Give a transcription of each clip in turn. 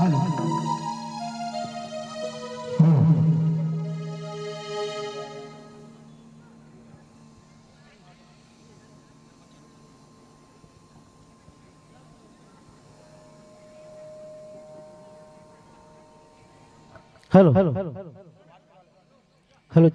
Hello hello hello hello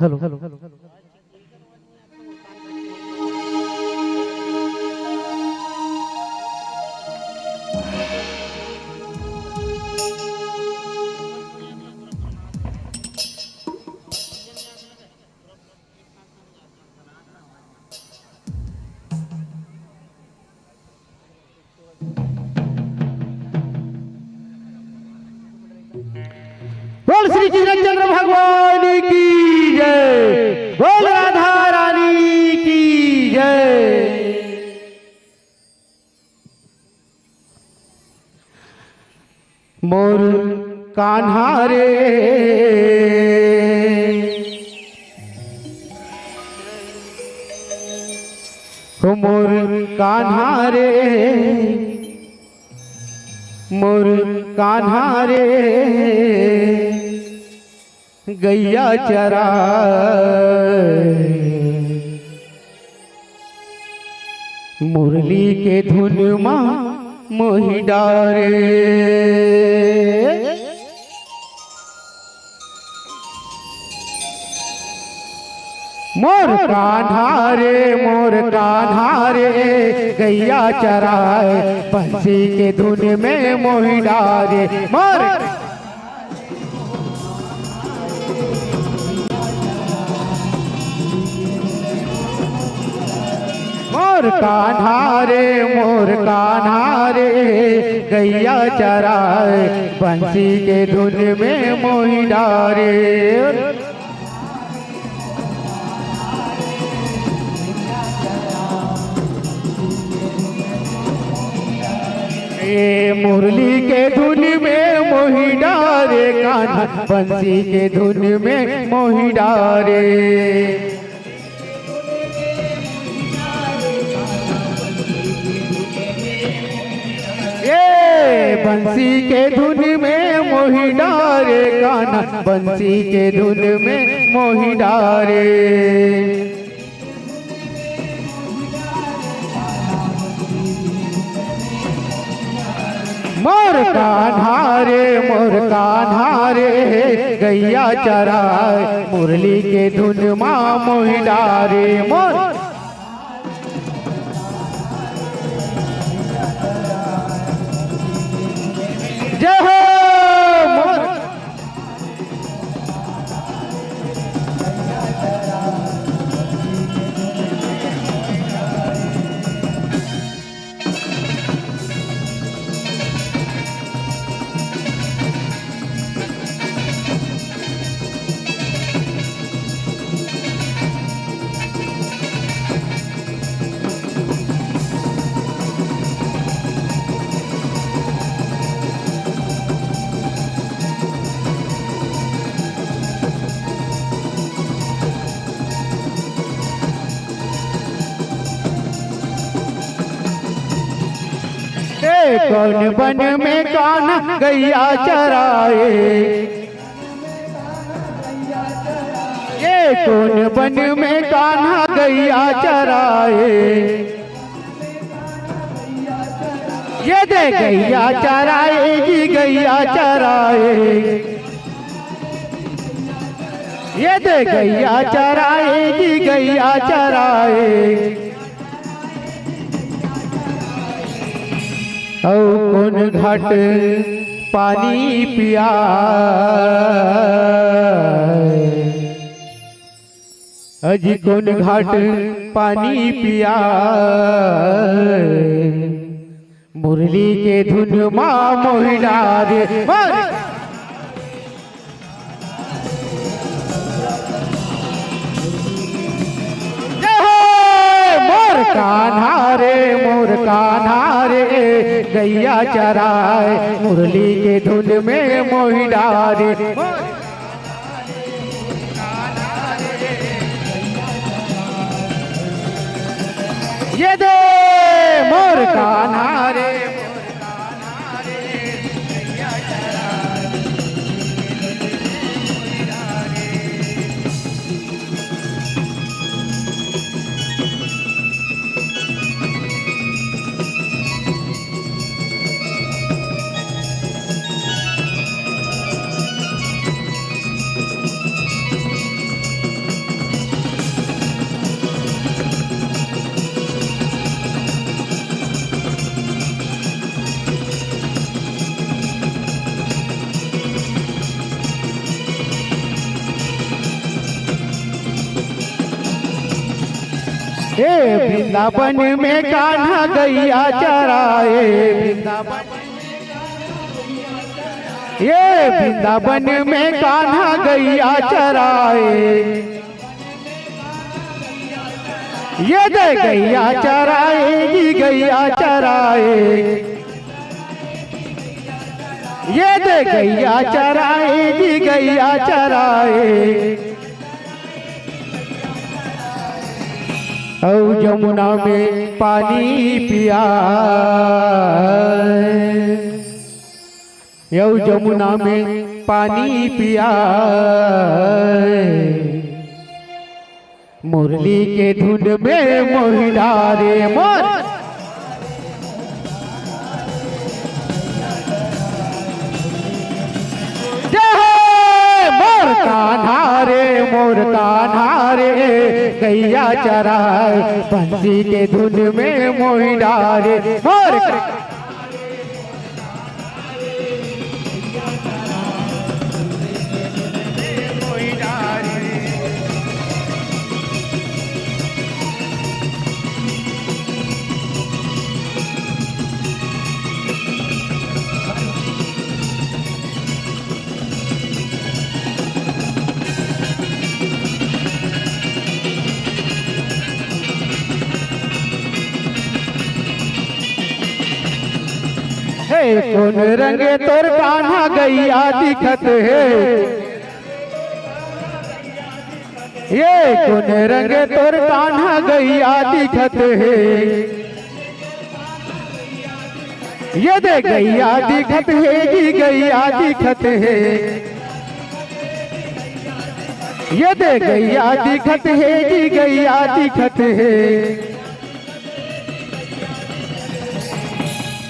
hello hello hello बोल श्री कृष्णचंद्र भगवान की जय, बोल राधा रानी की जय। मोर कान्हा रे मोर कान्हा रे, मोर कान्हा रे गैया चरा मुरली के धुन मां मोहि डारे। मोर कान्हा रे, मोर कान्हा रे गैया चराए बंसी के धुन में मोहि डारे। मोर मोर कान्हा रे, मोर कान्हा रे गैया चराए बंसी के धुन में मोहि डारे। मुरली के धुन में मोहि डारे, कान्हा बंसी के धुन में मोहि डारे। बंसी के धुन में मोहि डारे, कान्हा बंसी के धुन में मोहि डारे। मोर कान्हा रे, मोर कान्हा रे गैया चराए मुरली के धुन मां मोहि डारे। मोर जय हो मोर कौन बन में कान्हा गैया चराए, ये कौन बन में कान्हा गैया चराए। ये दे गैया चराएगी गैया चराए, ये दे गैया चराएगी गैया चराए। औ कौन घाट पानी पिया, अजी कौन घाट पानी पिया मुरली के धुन मां मोहि डारे। जय गैया चराए मुरली के धुन में मोहि डारे। ये दे मोर कान्हा रे वृंदावन में कान्हा गैया चराए। वृंदावन में कान्हा गैया चराए। ये दे गैया चराएगी गैया चराए। ये दे गैया चराएगी गैया चराए। औ जमुना में पानी पिया यौ जमुना में पानी पिया मुरली के धुन में मोहि डारे। मोर कान्हा रे मोर कान्हा रे गैया चराए बंसी के धुन में मोहि डारे। मोर कौन रंगे तोर कान्हा गैया दिखत है। ये कौन रंगे तोर कान्हा गैया दिखत है। ये दे गैया दिखत है जी गैया दिखत है। ये दे गैया दिखत है जी गैया दिखत है।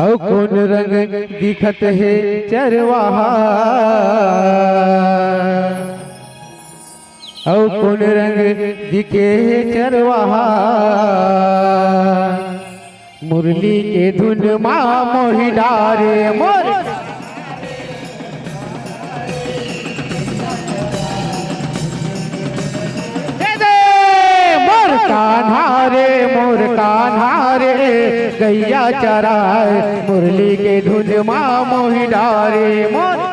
औ कौन रंग दिखत है चरवाहा। औ कौन रंग दिखे है चरवाहा मुरली के धुन माँ मोहि डारे। मोर कान्हा रे मोर कान्हा रे गैया चराए मुरली के धुन माँ मोहि डारे। मोर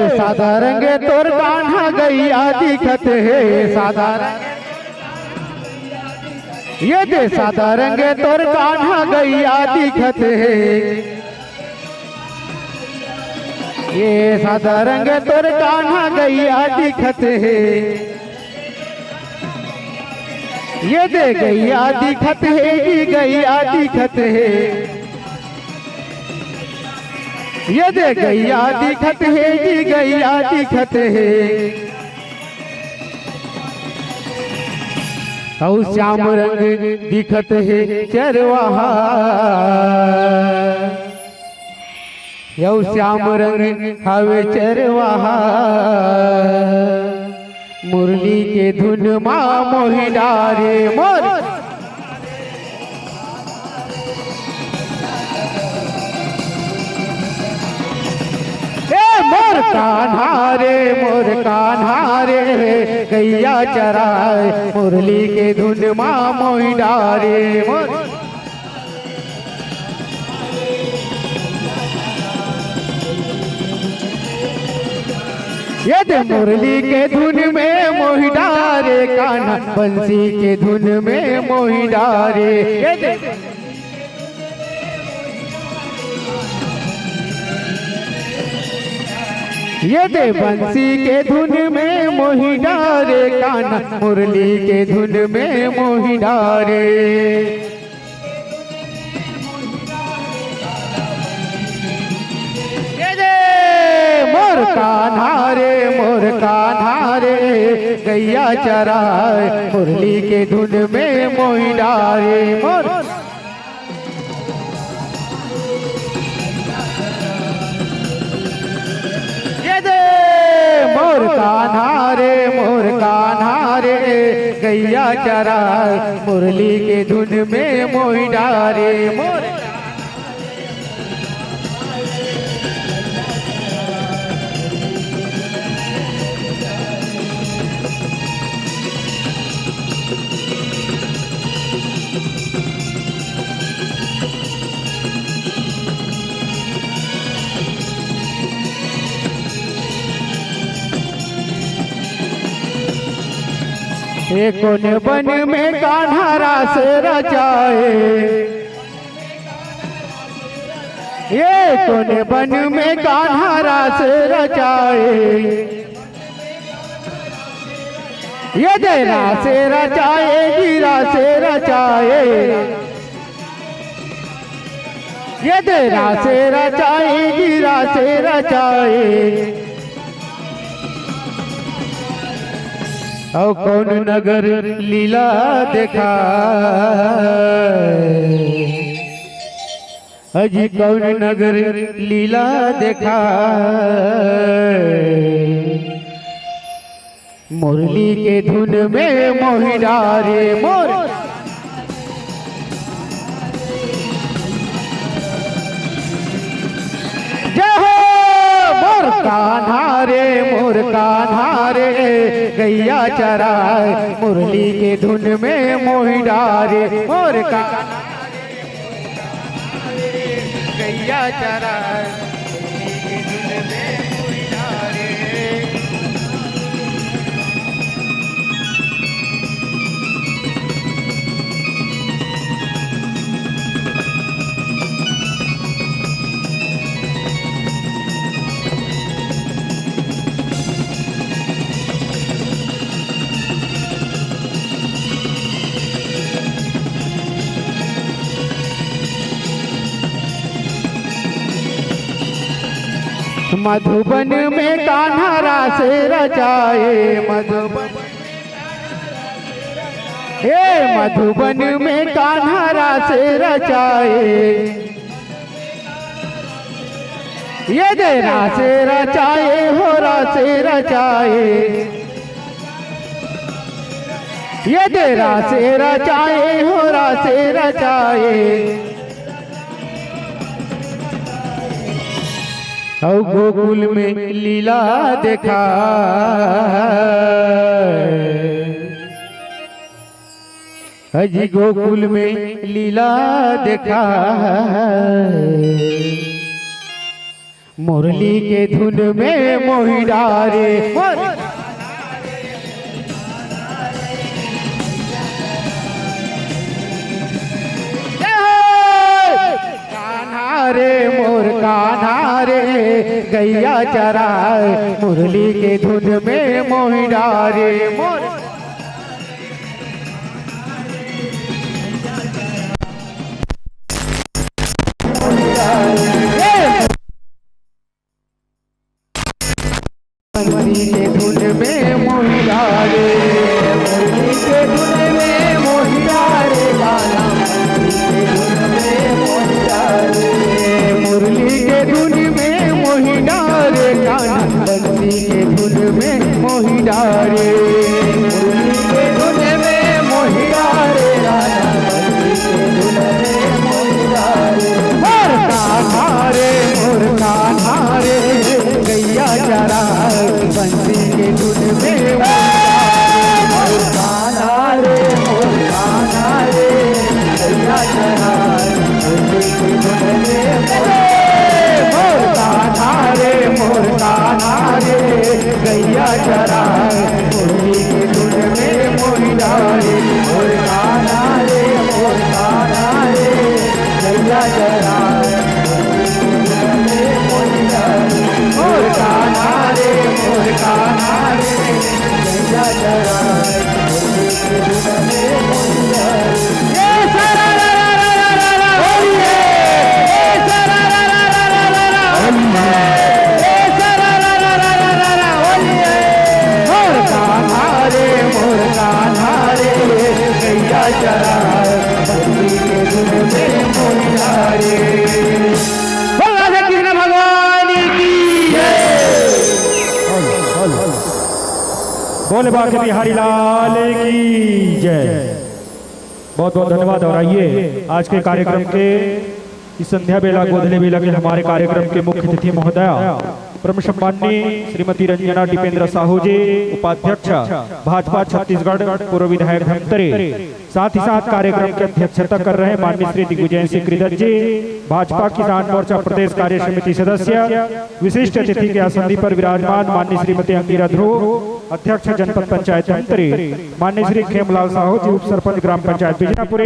सादा रंगे तोर कान्हा गैया दिखत है। सादा ये दे सादा रंगे तोर कान्हा गैया दिखत है। ये सादा रंगे तोर कान्हा गैया दिखत है। ये दे गैया दिखत है गैया दिखत है। ये दे गैया दिखत है जी गैया दिखत है। औ श्याम रंग दिखत है चरवाहा। यौ श्याम रंग हवे चरवाहा मुरली के धुन माँ मोहि डारे। मोर कान्हा रे गैया चराए मुरली के धुन माँ मोहि डारे मोर। ये दे मुरली के धुन में मोहि डारे कान्हा बंसी के धुन में मोहि डारे। ये दे बंसी के धुन में मोहि डारे कान्हा मुरली के धुन में मोहि डारे। ये दे मोर कान्हा रे गैया चराए मुरली के धुन में मोहि डारे मोर। मोर कान्हा रे गैया चराए मुरली के धुन में मोहि डारे मोर। कोन बन में कान्हा रास रचाए, ये कोन बन में कान्हा रास रचाए। ये दे रास रचाए गिरा से रचाए। ये दे रास रचाए गिरा से रचाए। औ कौन नगर लीला देखा अजी कौन नगर लीला देखा। मुरली के धुन में मोहि डारे मोर। मोर कान्हा रे गैया चराए मुरली के धुन में मोहि डारे। मोर कान्हा गैया चराए मुरली के धुन में मोहि डारे। मधुबन में कान्हा रास रचाए। मधुबन में कान्हा रास रचाए। ये दे रास रचाए हो रास रचाए। ये दे रास रचाए हो रास रचाए। औ गोकुल में लीला देखा अजी गोकुल में लीला देखा। मुरली के धुन में मोहि डारे। मोर कान्हा रे गैया चराए मुरली के धुन में मोहि डारे मोर। मुरली के धुन में मोहि डारे मुरली के धुन में मोहि डारे मुरली के धुन में मोहि डारे कान्हा बंसी के धुन में मोहि डारे। मुरली के धुन में मोहि डारे कान्हा बंसी के धुन में मोहि डारे। मोर कान्हा रे गैया चरा गैया चराए मुरली के धुन में मोहि डारे मोर कान्हा रे मोर कान्हा रे गैया चराए मोर कान्हा रे गैया चराए बोले बाके बिहारी लाल की जय। बहुत बहुत धन्यवाद। और आइए आज के कार्यक्रम के इस संध्या बेला गोधले बेला के हमारे कार्यक्रम के मुख्य अतिथि महोदया परम सम्माननीय श्रीमती रंजना दीपेंद्र साहू जी, उपाध्यक्ष भाजपा छत्तीसगढ़, पूर्व विधायक धमतरी, साथ ही साथ कार्यक्रम की अध्यक्षता कर रहे हैं माननीय श्री दिग्विजय सिंह कृदत्त जी, भाजपा किसान मोर्चा प्रदेश कार्य समिति सदस्य। विशिष्ट अतिथि के आसंदी पर विराजमान माननीय श्रीमती अंकिता ध्रुव, अध्यक्ष जनपद पंचायत धमतरी, माननीय श्री खेमलाल साहू जी, उप सरपंच ग्राम पंचायत बिजनापुरी।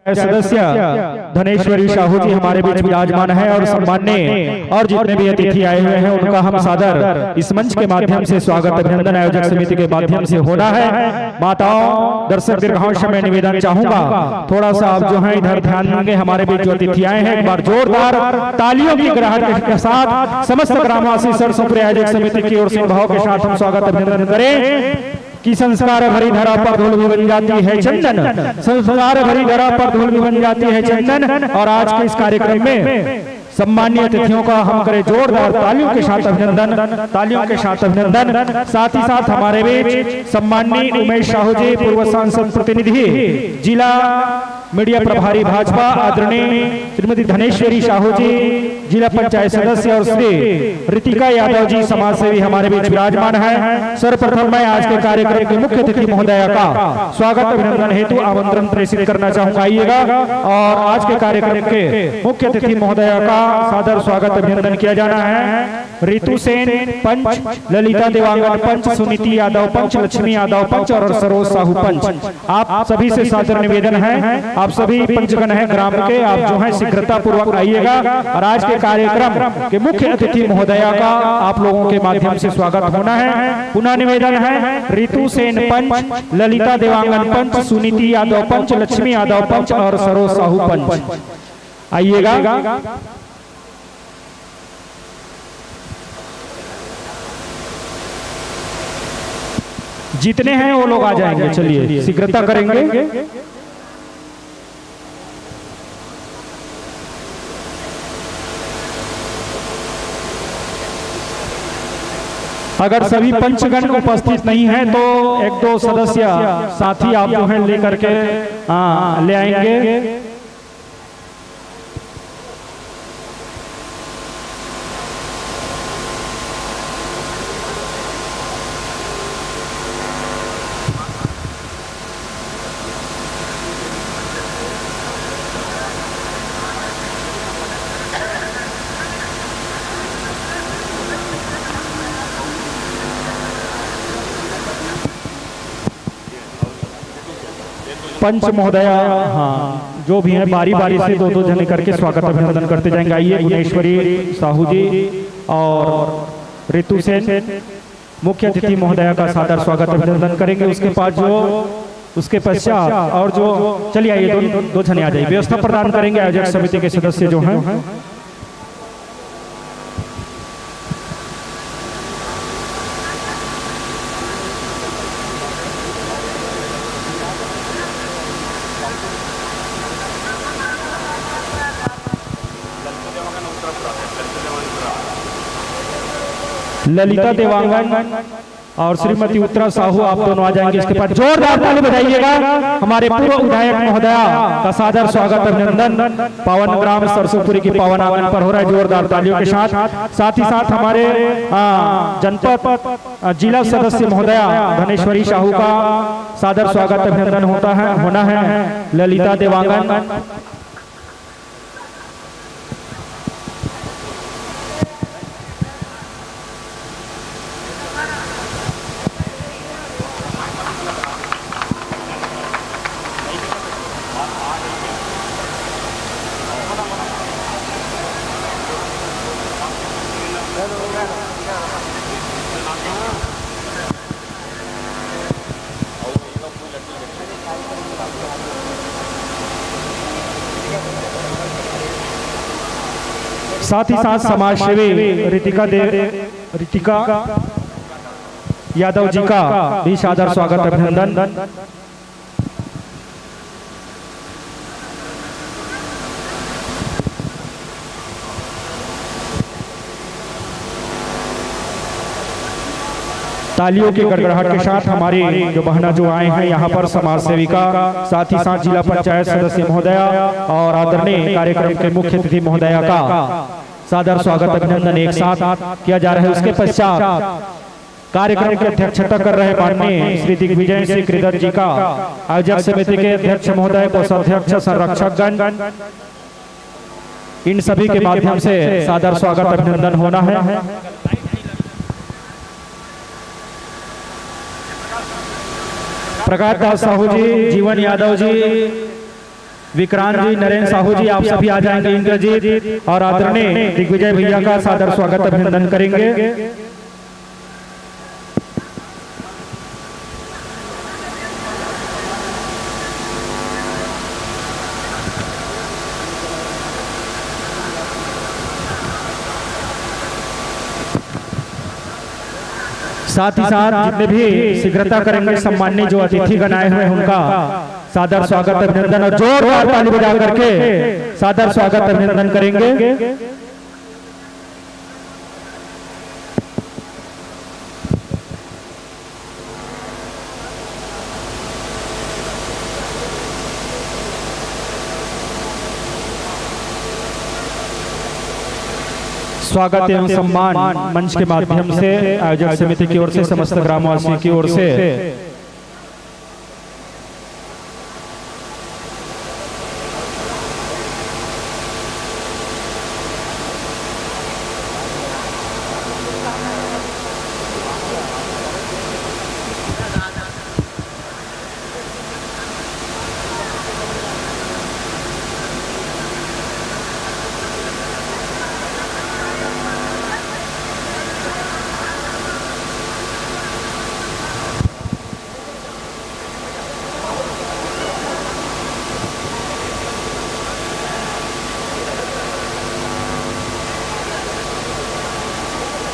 सदस्य धनेश्वरी साहू जी हमारे बीच विराजमान है और सम्मान्य और जितने भी अतिथि आए हुए हैं उनका हम सादर इस मंच के माध्यम से स्वागत अभिनंदन आयोजक समिति के माध्यम से होना है। माताओं, दर्शक दीर्घांश से मैं निवेदन चाहूंगा थोड़ा सा आप जो है इधर ध्यान देंगे। हमारे बीच जो अतिथि आए हैं एक बार जोरदार तालियों की गराहट के साथ समस्त ग्रामवासी सरसों आयोजक समिति की ओर से भाव के साथ हम स्वागत अभिनंदन करें कि संस्कार भरी धरा पर धूल भी बन जाती है चंदन, संस्कार भरी धरा पर धूल भी बन जाती है चंदन। और आज के इस कार्यक्रम में सम्मानीय अतिथियों का हम करें जोरदार तालियों के साथ अभिनंदन, तालियों के साथ अभिनंदन। साथ ही साथ हमारे बीच सम्माननीय उमेश साहू जी, पूर्व सांसद प्रतिनिधि, जिला मीडिया प्रभारी भाजपा आदरणीय श्रीमती धनेश्वरी साहू जी, जिला पंचायत सदस्य, और श्री रितिका यादव जी समाज सेवी हमारे बीच विराजमान है। सर्वप्रथम मैं आज के कार्यक्रम के मुख्य अतिथि महोदया का स्वागत अभिनंदन हेतु आमंत्रण प्रेषित करना चाहूंगा। आइएगा और आज के कार्यक्रम के मुख्य अतिथि महोदया का सादर स्वागत अभिनंदन किया जाना है। रितु सेन पंच, ललिता देवांगन पंच, सुनीति यादव पंच, लक्ष्मी यादव पंच और सरोज साहू पंच। आप सभी से सादर निवेदन है, आप सभी पंचगण हैं ग्राम के, आप जो है शीघ्रता पूर्वक आइएगा और आज के कार्यक्रम के मुख्य अतिथि महोदया का आप लोगों के माध्यम से स्वागत होना है। पुनः निवेदन है, रितु सेन पंच, ललिता देवांगन पंच, सुनीति यादव पंच, लक्ष्मी यादव पंच और सरोज साहू पंच। आइएगा। जितने हैं वो लोग आ जाएंगे। चलिए शीघ्रता करेंगे। अगर सभी पंचगण उपस्थित नहीं है तो एक दो सदस्य साथी आप जो है लेकर के ले आएंगे। पंच महोदया जो भी हैं बारी बारी से दो दो जने करके स्वागत अभिनंदन करते जाएंगे। आइए गुणेश्वरी साहू जी और रितु सेन मुख्य अतिथि महोदया का सादर स्वागत अभिनंदन करेंगे। उसके पश्चात और जो चलिए आइए दो जने आ जाइए, व्यवस्था प्रदान करेंगे आयोजक समिति के सदस्य जो हैं। ललिता देवांगन और श्रीमती उत्तरा साहू आप दोनों आ जाएंगे इसके बाद। जोरदार ताली बजाइएगा हमारे पूर्व विधायक महोदया का सादर स्वागत अभिनंदन पावन ग्राम सरसोपुरी की पावन आंगन पर हो रहा है जोरदार तालियों के साथ ही साथ हमारे जनपद जिला सदस्य महोदया धनेश्वरी साहू का सादर स्वागत अभिनंदन होना है। ललिता देवांगन साथ ही साथ समाज सेवी रितिका यादव जी का भी सादर स्वागत अभिनंदन। तालियों के गड़गड़ाहट के साथ हमारी जो बहना जो आए हैं यहाँ पर समाज सेविका, साथ ही साथ जिला पंचायत सदस्य महोदया और आदरणीय कार्यक्रम के मुख्य अतिथि महोदया का सादर स्वागत अभिनंदन एक साथ किया जा रहा है। उसके पश्चात कार्यक्रम की अध्यक्षता कर रहे माननीय श्री दिग्विजय सिंह कृदर जी का आयोजक समिति के अध्यक्ष महोदय, कोषाध्यक्ष, संरक्षकगण, इन सभी के माध्यम से सादर स्वागत अभिनंदन होना है। प्रकाश दास साहू जी, जीवन यादव जी, विक्रांत जी, नरेंद्र साहू जी आप सभी आ जाएंगे। इंद्रजीत और आदरणीय दिग्विजय भैया का सादर स्वागत अभिनंदन करेंगे। साथ ही साथ जितने भी शीघ्रता करेंगे सम्मानित जो अतिथि गण आए हुए हैं उनका सादर स्वागत अभिनंदन और जोरदार ताली बजा करके सादर स्वागत अभिनंदन करेंगे। स्वागत एवं सम्मान मंच के माध्यम से आयोजक समिति की ओर से, समस्त ग्रामवासियों की ओर से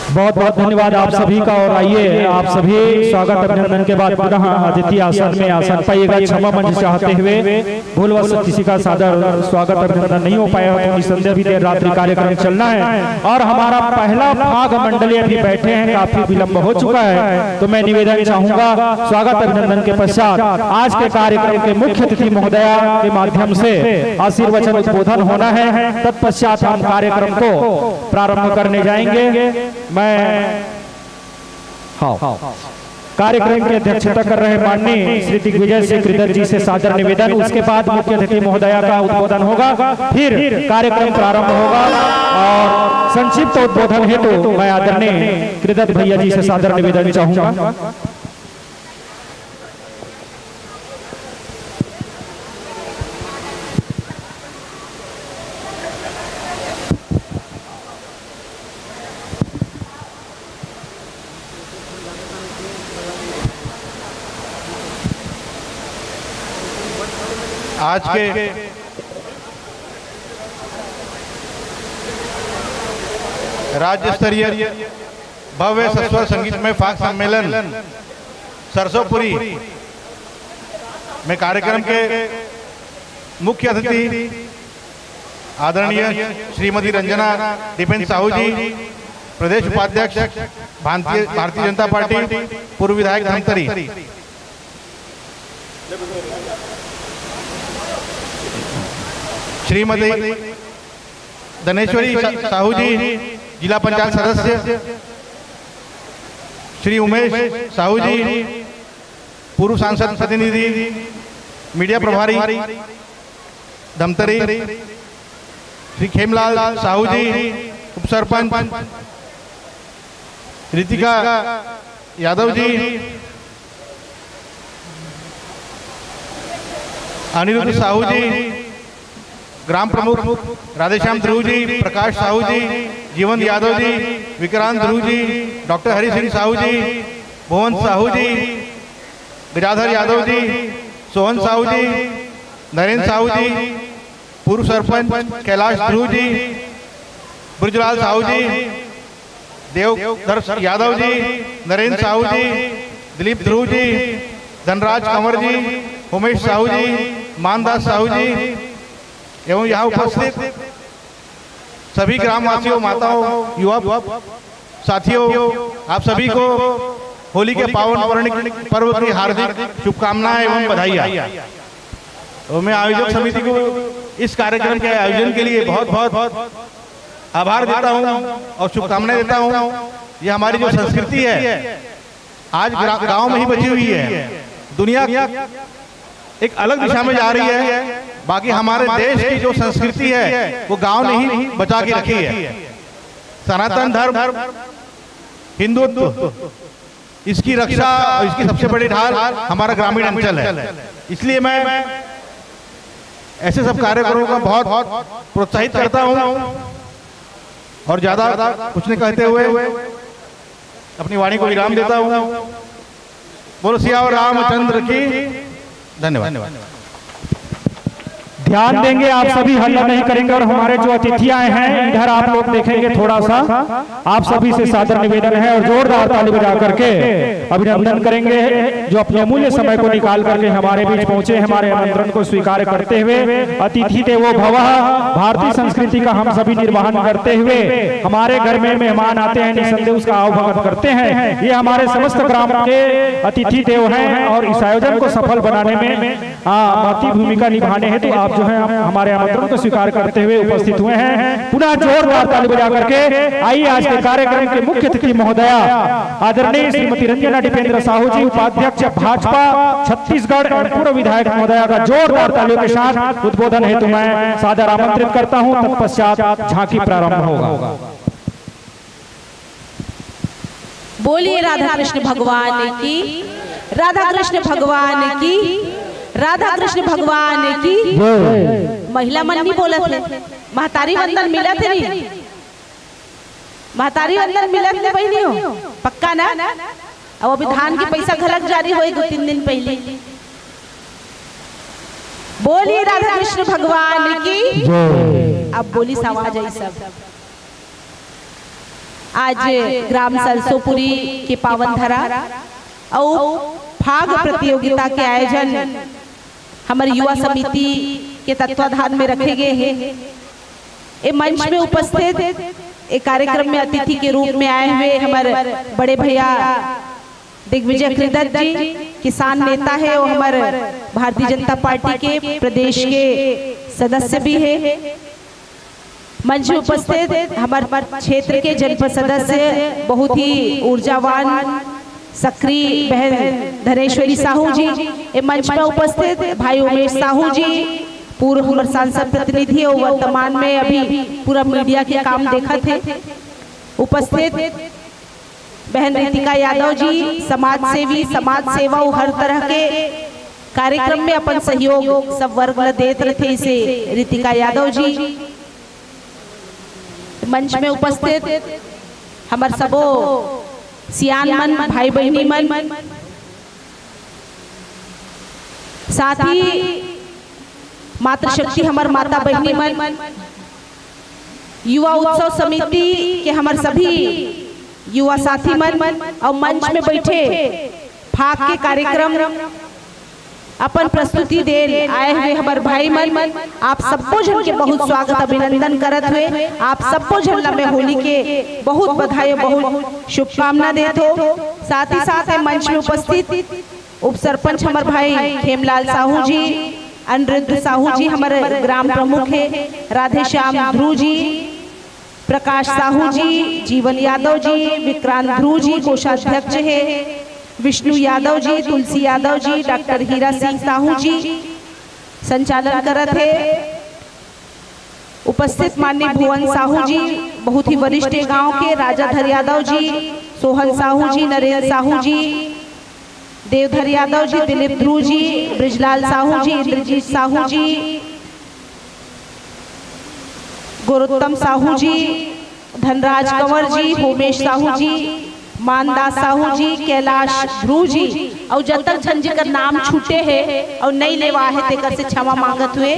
बहुत बहुत धन्यवाद आप सभी का। और आइए आप सभी स्वागत अभिनंदन के बाद पुनः अतिथि आसन में आसन पाइएगा। क्षमा मंच चाहते हुए भूलवश किसी का सादर स्वागत अभिनंदन नहीं हो पाया तो निसंदेह भी देर रात्रि कार्यक्रम चलना है और हमारा पहला भाग मंडलीय भी बैठे हैं, काफी विलंब हो चुका है। तो मैं निवेदन चाहूंगा स्वागत अभिनंदन के पश्चात आज के कार्यक्रम के मुख्य अतिथि महोदया के माध्यम से आशीर्वचन उद्बोधन होना है। तत्पश्चात हम कार्यक्रम को प्रारंभ करने जाएंगे। मैं कार्यक्रम की अध्यक्षता कर रहे माननीय श्री दिग्विजय सिंह कृदर जी से सादर निवेदन, उसके बाद मुख्य अतिथि महोदया का उद्बोधन होगा, फिर कार्यक्रम प्रारंभ होगा और संक्षिप्त उद्बोधन हेतु तो मैं आदरणीय कृदर भैया जी से सादर निवेदन चाहूंगा। आज के राज्य स्तरीय भव्य सस्वर संगीतमय फाग सम्मेलन सरसोपुरी में कार्यक्रम के मुख्य अतिथि आदरणीय श्रीमती रंजना दीपेंद्र साहू जी, प्रदेश उपाध्यक्ष भारतीय जनता पार्टी, पूर्व विधायक धमतरी, श्रीमती धनेश्वरी साहू जी, जिला पंचायत सदस्य, श्री उमेश साहू जी, पूर्व सांसद प्रतिनिधि, मीडिया प्रभारी धमतरी, श्री खेमलाल साहू जी, उप सरपंच, रितिका यादव जी, अनिरुद्ध साहू जी, ग्राम प्रमुख राधेश्याम ध्रुव जी, प्रकाश साहू जी, जीवन यादव जी, विक्रांत ध्रुव जी, डॉक्टर हरि सिंह साहू जी, भुवन साहू जी, गिराधर यादव जी, सोहन साहू जी, नरेंद्र साहू जी, पूर्व सरपंच कैलाश ध्रुव जी, ब्रजलाल साहू जी, देवधर यादव जी, नरेंद्र साहू जी, दिलीप ध्रुव जी, धनराज कंवर जी, उमेश साहू जी, मानदास साहू जी एवं यहाँ उपस्थित सभी ग्रामवासियों, माताओं, युवा साथियों, आप सभी को होली के पावन पर्व की हार्दिक शुभकामनाएं एवं बधाई। तो मैं आयोजक समिति को इस कार्यक्रम के आयोजन के लिए बहुत बहुत आभार देता हूं और शुभकामनाएं देता हूं। ये हमारी जो संस्कृति है आज गांव में ही बची हुई है, दुनिया एक अलग दिशा में जा रही है, बाकी हमारे देश की जो संस्कृति है वो गांव ने ही बचा के रखी है। सनातन धर्म, हिंदुत्व, इसकी रक्षा और इसकी सबसे बड़ी ढाल हमारा ग्रामीण अंचल है। इसलिए मैं ऐसे सब कार्यक्रमों का बहुत प्रोत्साहित करता हूं और ज्यादा कुछ नहीं कहते हुए अपनी वाणी को विराम देता हूं। बोलो सियावर रामचंद्र की। धन्यवाद। ध्यान देंगे, आप सभी हल्ला नहीं करेंगे और हमारे जो अतिथि आए हैं इधर आप लोग देखेंगे थोड़ा सा। आप सभी से सादर निवेदन है और जोरदार ताली बजा करके अभिनंदन करेंगे जो अपने अमूल्य समय को निकाल करके हमारे बीच पहुंचे, हमारे आमंत्रण को स्वीकार करते हुए। अतिथि देवो भवः, भारतीय संस्कृति का हम सभी निर्वहन करते हुए हमारे घर में मेहमान आते हैं, निसंदेह उसका आह्वान करते हैं। ये हमारे समस्त ग्राम के अतिथि देव हैं और इस आयोजन को सफल बनाने में महती भूमिका निभाने हैं। तो आप जो है हमारे आमंत्रण को स्वीकार करते हुए उपस्थित हुए हैं। पुनः जोरदार ताली बजा करके आइए आज के कार्यक्रम के मुख्य अतिथि महोदया आदरणीय श्रीमती रंजना दीपेंद्र साहू जी, उपाध्यक्ष भाजपा छत्तीसगढ़ और पूर्व विधायक महोदया का जोरदार तालियों के साथ उद्बोधन हेतु मैं सादर आमंत्रित करता हूं। तत्पश्चात झांकी प्रारंभ होगा। बोलिए राधा कृष्ण भगवान की, राधा कृष्ण भगवान की, राधा कृष्ण भगवान की। महिला मन नहीं बोलत है, महतारी वंदन मिलत है नहीं, महतारी वंदन मिलत है बहनियों, पक्का ना? अब अभी धान की पैसा घलक जारी हुई 2-3 दिन पहले। बोलिए राधा कृष्ण भगवान की। अब बोली आवाज आई सब। आज ग्राम सरसोपुरी के पावन धरा और फाग प्रतियोगिता के आयोजन हमारी युवा समिति के तत्वाधान में रखे गए हैं। ये मंच में उपस्थित एक कार्यक्रम में अतिथि के रूप में आए हुए हमारे बड़े भैया दिग्विजय कृदत्त जी, किसान नेता है और हमारे भारतीय जनता पार्टी के प्रदेश के सदस्य भी है। मंच में उपस्थित हमारे क्षेत्र के जनपद सदस्य बहुत ही ऊर्जावान सक्रिय बहन धनेश्वरी साहू जी, मंच में उपस्थित भाई उमेश साहू जी, पूर्व हमारे सांसद प्रतिनिधि और वर्तमान में अभी पूरा मीडिया के काम देखा थे। उपस्थित बहन रितिका यादव जी, समाज सेवी, समाज सेवा हर तरह के कार्यक्रम में अपन सहयोग सब वर्ग देते रहे इसे रितिका यादव जी। मंच में उपस्थित हमारे सबो सियान मन, भाई बहनी मन, साथ ही मातृशक्ति हमार माता बहनी मन, युवा उत्सव समिति के हमारे सभी युवा साथी मन और मंच में बैठे फाग के कार्यक्रम अपन प्रस्तुति दे आए हुए हमारे भाई मन आप सबको जन के बहुत स्वागत अभिनंदन करत हुए आप सबको जन में होली के बहुत बधाई बहुत शुभकामना देते हो। साथ ही साथ मंच में उपस्थित उप सरपंच हमारे भाई खेमलाल साहू जी, अनिरुद्ध साहू जी हमारे ग्राम प्रमुख है, राधे श्याम ध्रुव जी, प्रकाश साहू जी, जीवन यादव जी, विक्रांत ध्रुव जी कोषाध्यक्ष है, विष्णु यादव जी, तुलसी यादव जी, डॉक्टर हीरा सिंह साहू जी संचालन करत है। उपस्थित माननीय भुवन साहू जी बहुत ही वरिष्ठ गांव के, राजाधर यादव जी, सोहन साहू जी, नरेंद्र साहू जी, देवधर यादव जी, दिलीप ध्रुव जी, ब्रिजलाल साहू जी, इंद्रजीत साहू जी, गुरुत्तम साहू जी, धनराज कंवर जी, होमेश साहू जी, मानदास साहू जी, कैलाश ध्रुव जी और जब तक झंझी का नाम छूटे है और नहीं लेवा है तेकर से क्षमा मांगत हुए।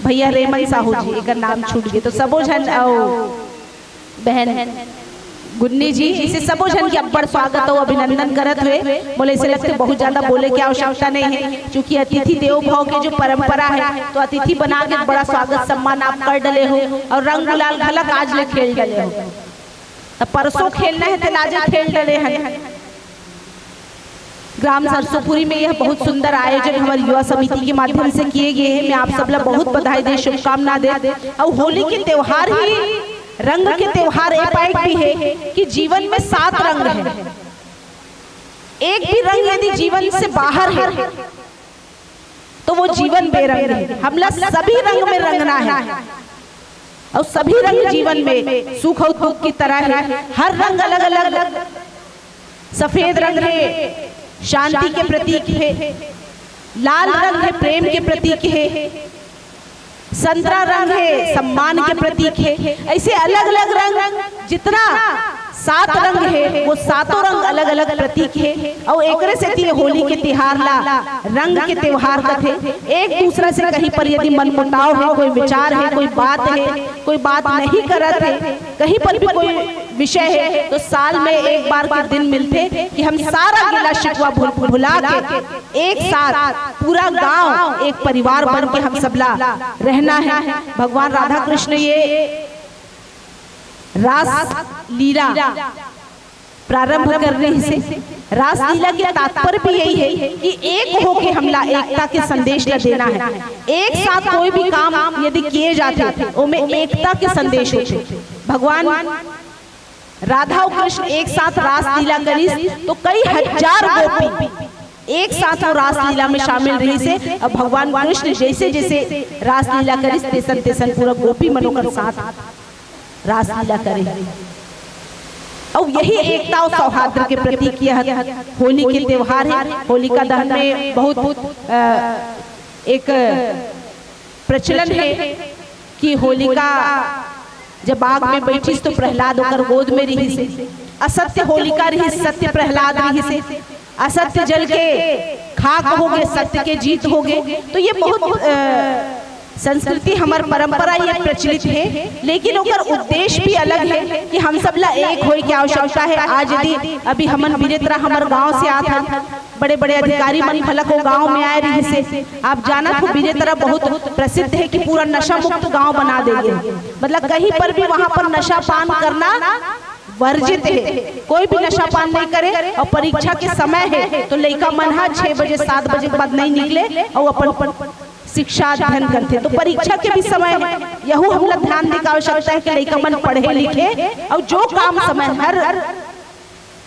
भैया रेमन साहू जी एक नाम छूट गए तो सबो झन बहन गुन्नी जी इसे सबो जन के अब्बड़ स्वागत और अभिनंदन करत हुए। बोले इसे लगते बहुत ज्यादा बोले की आवश्यकता नहीं है, क्योंकि अतिथि देवो भव के जो परंपरा है तो अतिथि बना के बड़ा स्वागत सम्मान आप कर डले हो और रंग गुलाल घलक आज ले खेल डले हो। तब परसों खेलना है तो लाजे खेल डले हैं। ग्राम सरसोपुरी में यह बहुत सुंदर आयोजन हमारी युवा समिति के माध्यम से किए गए हैं। मैं आप सब लोग बहुत बधाई दे, शुभकामना दे। और होली के त्योहार ही रंग के त्योहार एक भी है कि जीवन में 7 रंग है। एक भी रंग यदि जीवन से बाहर है तो वो जीवन बेरंग है। हम लोग सभी रंग में रंगना है और सभी रंग जीवन में सुख और दुख की तरह है। हर रंग अलग अलग, सफेद रंग है शांति के प्रतीक है, लाल रंग है प्रेम के प्रतीक है, संतरा रंग है सम्मान के प्रतीक है। ऐसे अलग अलग रंग जितना 7 रंग है वो 7 रंग अलग अलग प्रतीक है। और एक से होली के त्योहार ला रंग के त्योहार कथे। एक दूसरे से कहीं पर यदि मन मुटाव है, कोई विचार है, कोई बात है, कोई बात नहीं करत है, कहीं पर भी कोई विषय है तो साल में एक बार के दिन मिलते कि हम सारा गिला शिकवा भुला के एक साथ पूरा गांव एक परिवार बन के हम सबला रहना है। भगवान राधा कृष्ण ये रास लीला प्रारंभ करने से रास लीला के तात्पर्य भी यही है कि एक होके हमला एकता के संदेश ला देना है। एक साथ कोई भी काम यदि किए जाते उनमें एकता के संदेश होते। भगवान राधा और कृष्ण एक साथ रास लीला करी तो कई हजार गोपी एक साथ और रास लीला में शामिल रही से। अब भगवान कृष्ण जैसे जैसे रास लीला करी तेसन तेसन पूरा गोपी मनोकर साथ रास लीला करे। और यही एकता और सौहार्द के प्रतीक यह होली के त्योहार है। होलिका दहन में बहुत एक प्रचलन है कि होलिका जब आग में बैठी तो प्रहलाद होकर गोद में रही से, असत्य होलिका रही सत्य प्रहलाद रही से, असत्य जल के खाक हो गए सत्य के जीत हो गए। तो ये बहुत संस्कृति हमार परंपरा ये प्रचलित है, लेकिन उनका उद्देश्य भी अलग है कि हम सब ला एक होए की आवश्यकता है। आज यदि अभी हमन विजेत्रा हमारे गांव से आत हैं, बड़े बड़े अधिकारी मन फलक हो गांव में आए रही से। आप जाना तो विजेत्रा बहुत प्रसिद्ध है कि पूरा नशा मुक्त गांव बना देंगे। मतलब कहीं पर भी वहां पर नशा पान करना वर्जित है, कोई भी नशा पान नहीं करे। और परीक्षा के समय है तो लड़का मन 6 बजे 7 बजे के बाद नहीं निकले और अपन शिक्षा अध्ययन करते। तो परीक्षा के भी समय है, यहू हम लोग ध्यान देने की आवश्यकता है कि लड़का मन पढ़े लिखे और जो काम समय हर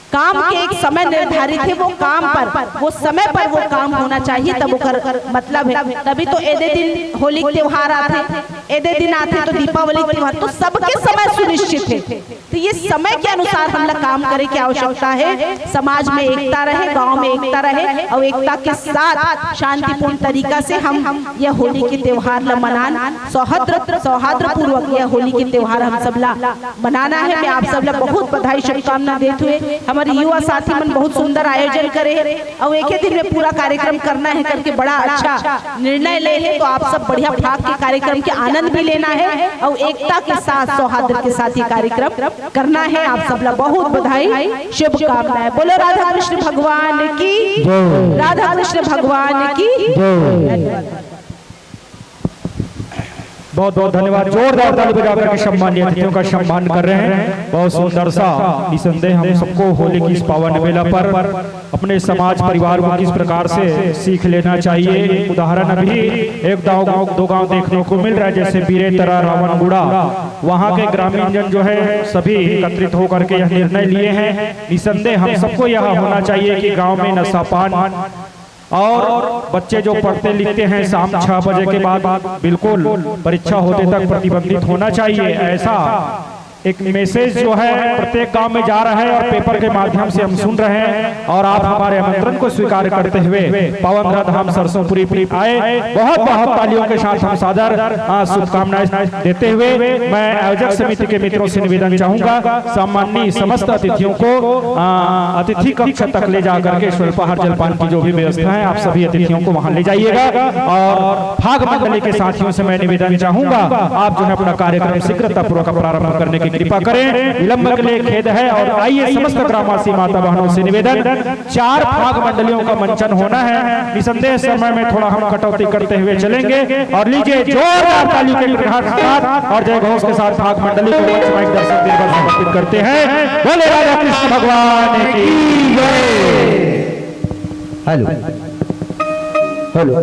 काम के एक समय निर्धारित है वो काम पर वो समय पर वो काम होना चाहिए तब वो मतलब है। तभी तो एदे दिन होली त्योहार आते, एदे दिन आते तो दीपावली त्योहार, तो सबके समय सुनिश्चित है। तो ये समय के अनुसार हम लोग काम करे की आवश्यकता है। समाज में एकता रहे, गांव में एकता रहे और एकता के साथ शांतिपूर्ण तरीका से हम यह होली के त्योहार ला मनान सौहार्द पूर्वक यह होली के त्योहार हम सब ला मनाना है। मैं आप सब ला बहुत बधाई शुभकामना देते हुए हमारे हमारे युवा साथी मन बहुत सुंदर आयोजन करे और एक ही दिन में पूरा कार्यक्रम करना है करके बड़ा अच्छा निर्णय ले है। तो आप सब बढ़िया भाग के कार्यक्रम के आनंद भी लेना है और एकता के साथ सौहार्द के साथ ये कार्यक्रम करना है। आप सब लोग बहुत बधाई, शुभकामनाएं। बोलो राधा कृष्ण भगवान की, राधा कृष्ण भगवान की। बहुत बहुत धन्यवाद। जोरदार ताली बजाकर के सम्मानीय अतिथियों का सम्मान कर रहे हैं। बहुत सुंदर सा निसंदेह हम सबको होली की इस पावन बेला पर अपने समाज परिवार को किस प्रकार से सीख लेना चाहिए। उदाहरण अभी एक दो गांव देखने को मिल रहा है, जैसे बीरेतरा, रावणगुड़ा, वहाँ के ग्रामीण जन जो है सभी एकत्रित होकर के यह निर्णय लिए हैं। निसंदेह हम सबको यह होना चाहिए कि गाँव में नशापान और बच्चे जो पढ़ते लिखते हैं शाम 6 बजे के बाद बिल्कुल परीक्षा होते तक प्रतिबंधित होना चाहिए। ऐसा एक मैसेज जो है प्रत्येक गांव में जा रहा है और पेपर के माध्यम से हम सुन रहे हैं। और आप हमारे आमंत्रण को स्वीकार करते हुए पावन धाम सरसोंपुरी आए। बहुत बहुत तालियों के साथ हम सादर शुभकामनाएं देते हुए मैं आयोजक समिति के मित्रों से निवेदन चाहूंगा, सम्माननीय समस्त अतिथियों को अतिथि कक्ष तक ले जाकर के स्वल्पाहार जलपान की जो भी व्यवस्था है आप सभी अतिथियों को वहां ले जाइएगा। और भाग मंडली के साथियों से मैं निवेदन चाहूंगा, आप जो है अपना कार्यक्रम शीघ्रतापूर्वक प्रारंभ करने की कृपा करें। विलंब के लिए खेद है। और आइए समस्त ग्रामवासी माता बहनों से निवेदन, 4 भाग मंडलियों का मंचन होना है। निसंदेह समय में थोड़ा हम कटौती करते हुए चलेंगे। और लीजिए जोरदार तालियों के साथ और जय घोष के साथ भाग मंडली को मंच माइक दर्शक देकर समर्पित करते हैं। बोले राधा कृष्ण भगवान की जय। हेलो हेलो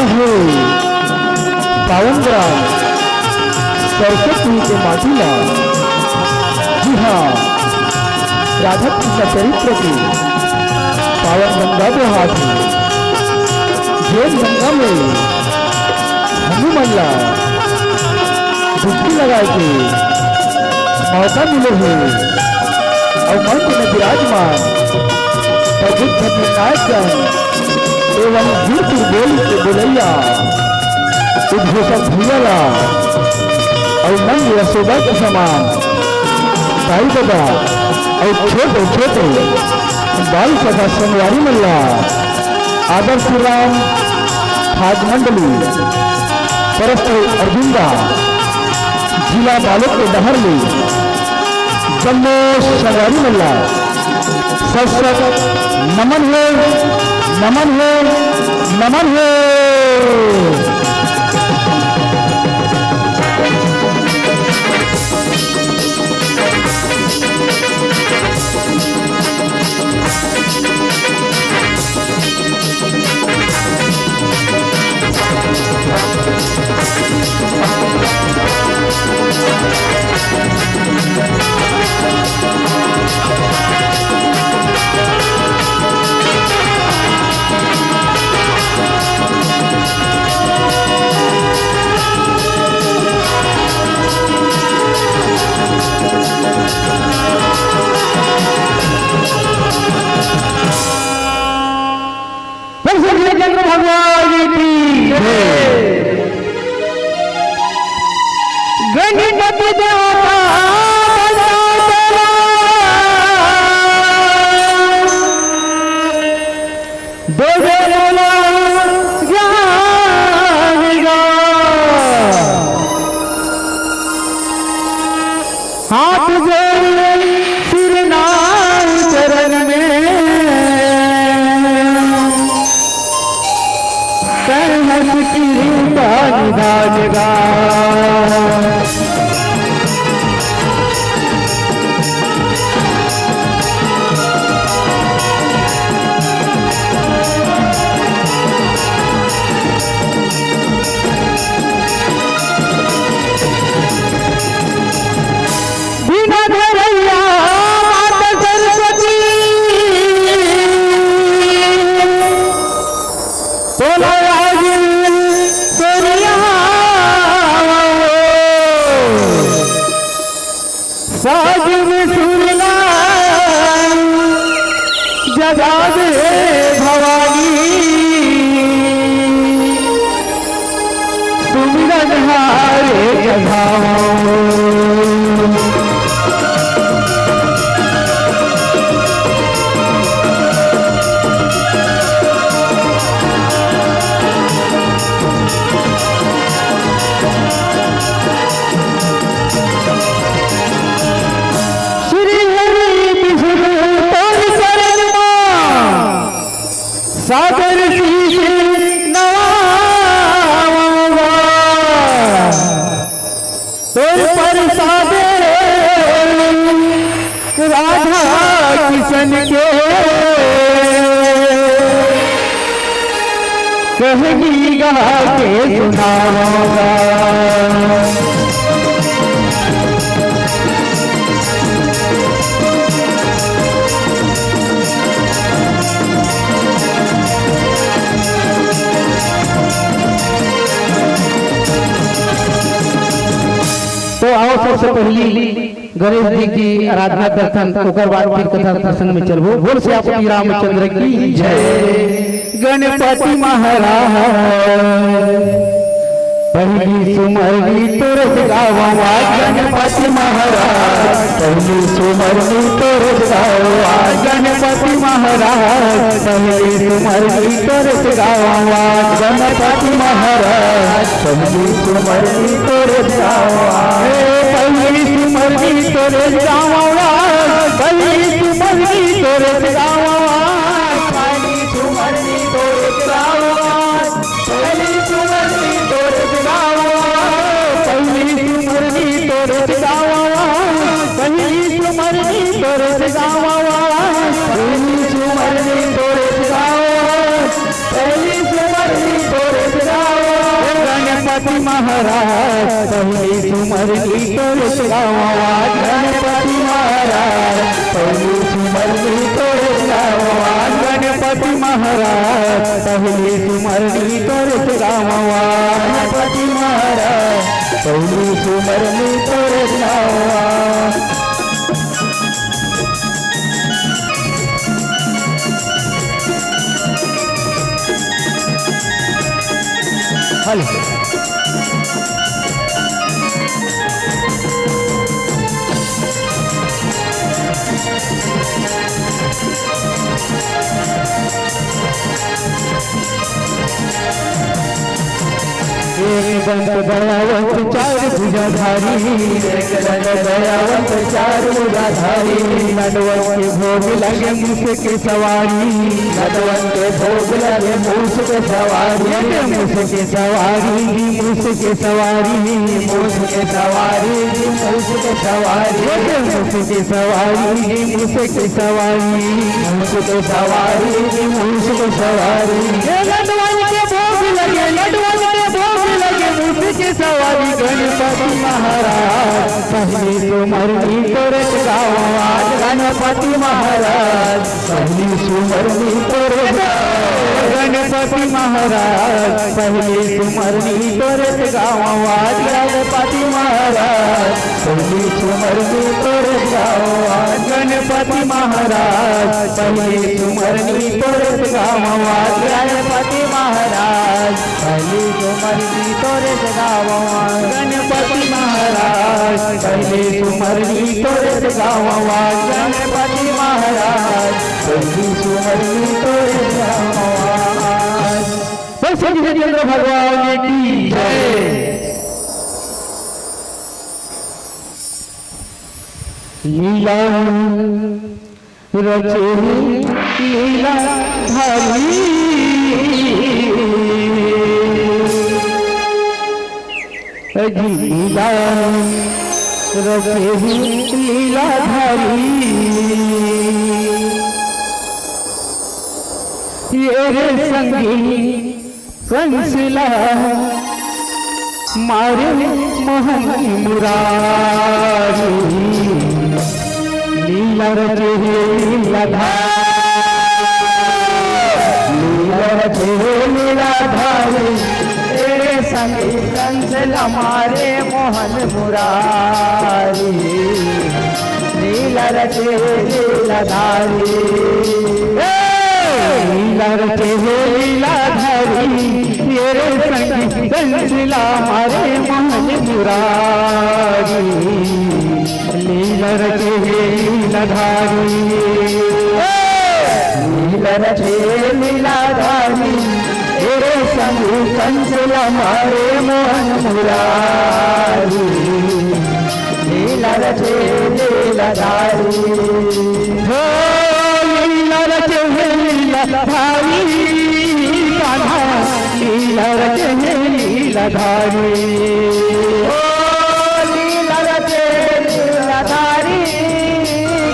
है पावन ग्राम सरस्वती के माटिला। जी हाँ, राधा कृष्ण चरित्र की पावन गंगा के हाथ में जो गंगा में हनुमान ला डुबकी लगा के मौका मिले है और मंच में विराजमान प्रभु नायक एवं गिरपुर बोल के बोलैया उद्घोषक भूला और नंद यशोदा के समान भाई बाबा और छोटे छोटे बाल सभा संगवारी मल्ला आदर्श राम खाद मंडली परस्पर अर्जुंदा जिला बालक के डहरली जम्मू संगवारी मल्ला सत नमन है नमन है नमन है। भगवान की गणपति देवता हाथ जोड़ सिरनाम चरण में सहस कृपा निधानेगा। जगा दे भवानी सुमिरन हारे जगाओ। सागर शीश नवाऊंगा तोर पर सादे राधा किशन के कहेगी गा के सुनाऊंगा। तो आओ सबसे पहली गणेश जी की आराधना दर्शन ओकर बाद फिर कथा प्रसंग में चलबो। बोल से आप रामचंद्र की जय। गणपति महाराज पहली सुमरनी तोरस गावा। गणपति महाराज पहली सुमरनी तोरस गावा। गणपति महाराज पहली सुमरनी तोरस गावा। गणपति महाराज पहली सुमरनी तोरस गावा। पहली सुमरनी तोरस गावा। पहली सुमरनी तोरस गावा। पहली सुमरनी तोरस गावा। पहली सुमरनी तोरस गावा। पहली सुमरनी तोरस गावा। पहली सुमरनी तोरस गावा। पहली सुमरनी तोरस गावा। पहली सुमरनी तोरस गावा। महाराज पहली सुमरनी तोरे गावा गणपति महाराज पहली सुमरनी तोरे गावा गणपति महाराज पहली सुमरनी तोरे गावा गणपति महाराज पहली सुमरनी तोरे गावा। एक दंत दयावंत चार भुजाधारी एक दंत दयावंत चार भुजाधारी नटवन के भोग लगे मूस के सवारी नटवन के भोग लगे मूस के सवारी मूस के सवारी मूस के सवारी मूस के सवारी मूस के सवारी मूस के सवारी मूस के सवारी मूस के सवारी मूस के सवारी नटवन के भोग लगे नटवन के भोग लगे मूस के सवारी गणपति महाराज पहली सुमरनी तोरे गावा गणपति महाराज पहली सुमरनी तोरे गणपति महाराज पहली सुमरनी तोरे गावा गणपति महाराज पहली सुमरनी तोरे गावा गणपति महाराज पहली सुमरनी तोरे गावा गणपति महाराज पहली सुमरनी तोरे गावा गणपति महाराज पहली सुमरनी तोरे गावा गणपति महाराज पहली सुमरनी तोरे गावा। हरिश्चंद्र भगवान की जय। लीला रचे लीला धारी लीला रचे लीला धारी ये संगी कंसला मारे मोहन मुरारी लीला रचे लीला धारी तेरे संगी कंसला मारे मोहन मुरारी लीला रचे लीला धारी लीला रचे लीला धारी तेरे संगी कंसला मारे मोहन मुरारी लीला रचे लीला धारी लीला रचे लीला धारी तेरे संगी कंसला मारे मोहन मुरारी लीला रचे लीला धारी लीला रचे लीला धारी कान्हा लीला रचे लीला धारी लीला रचे लीला धारी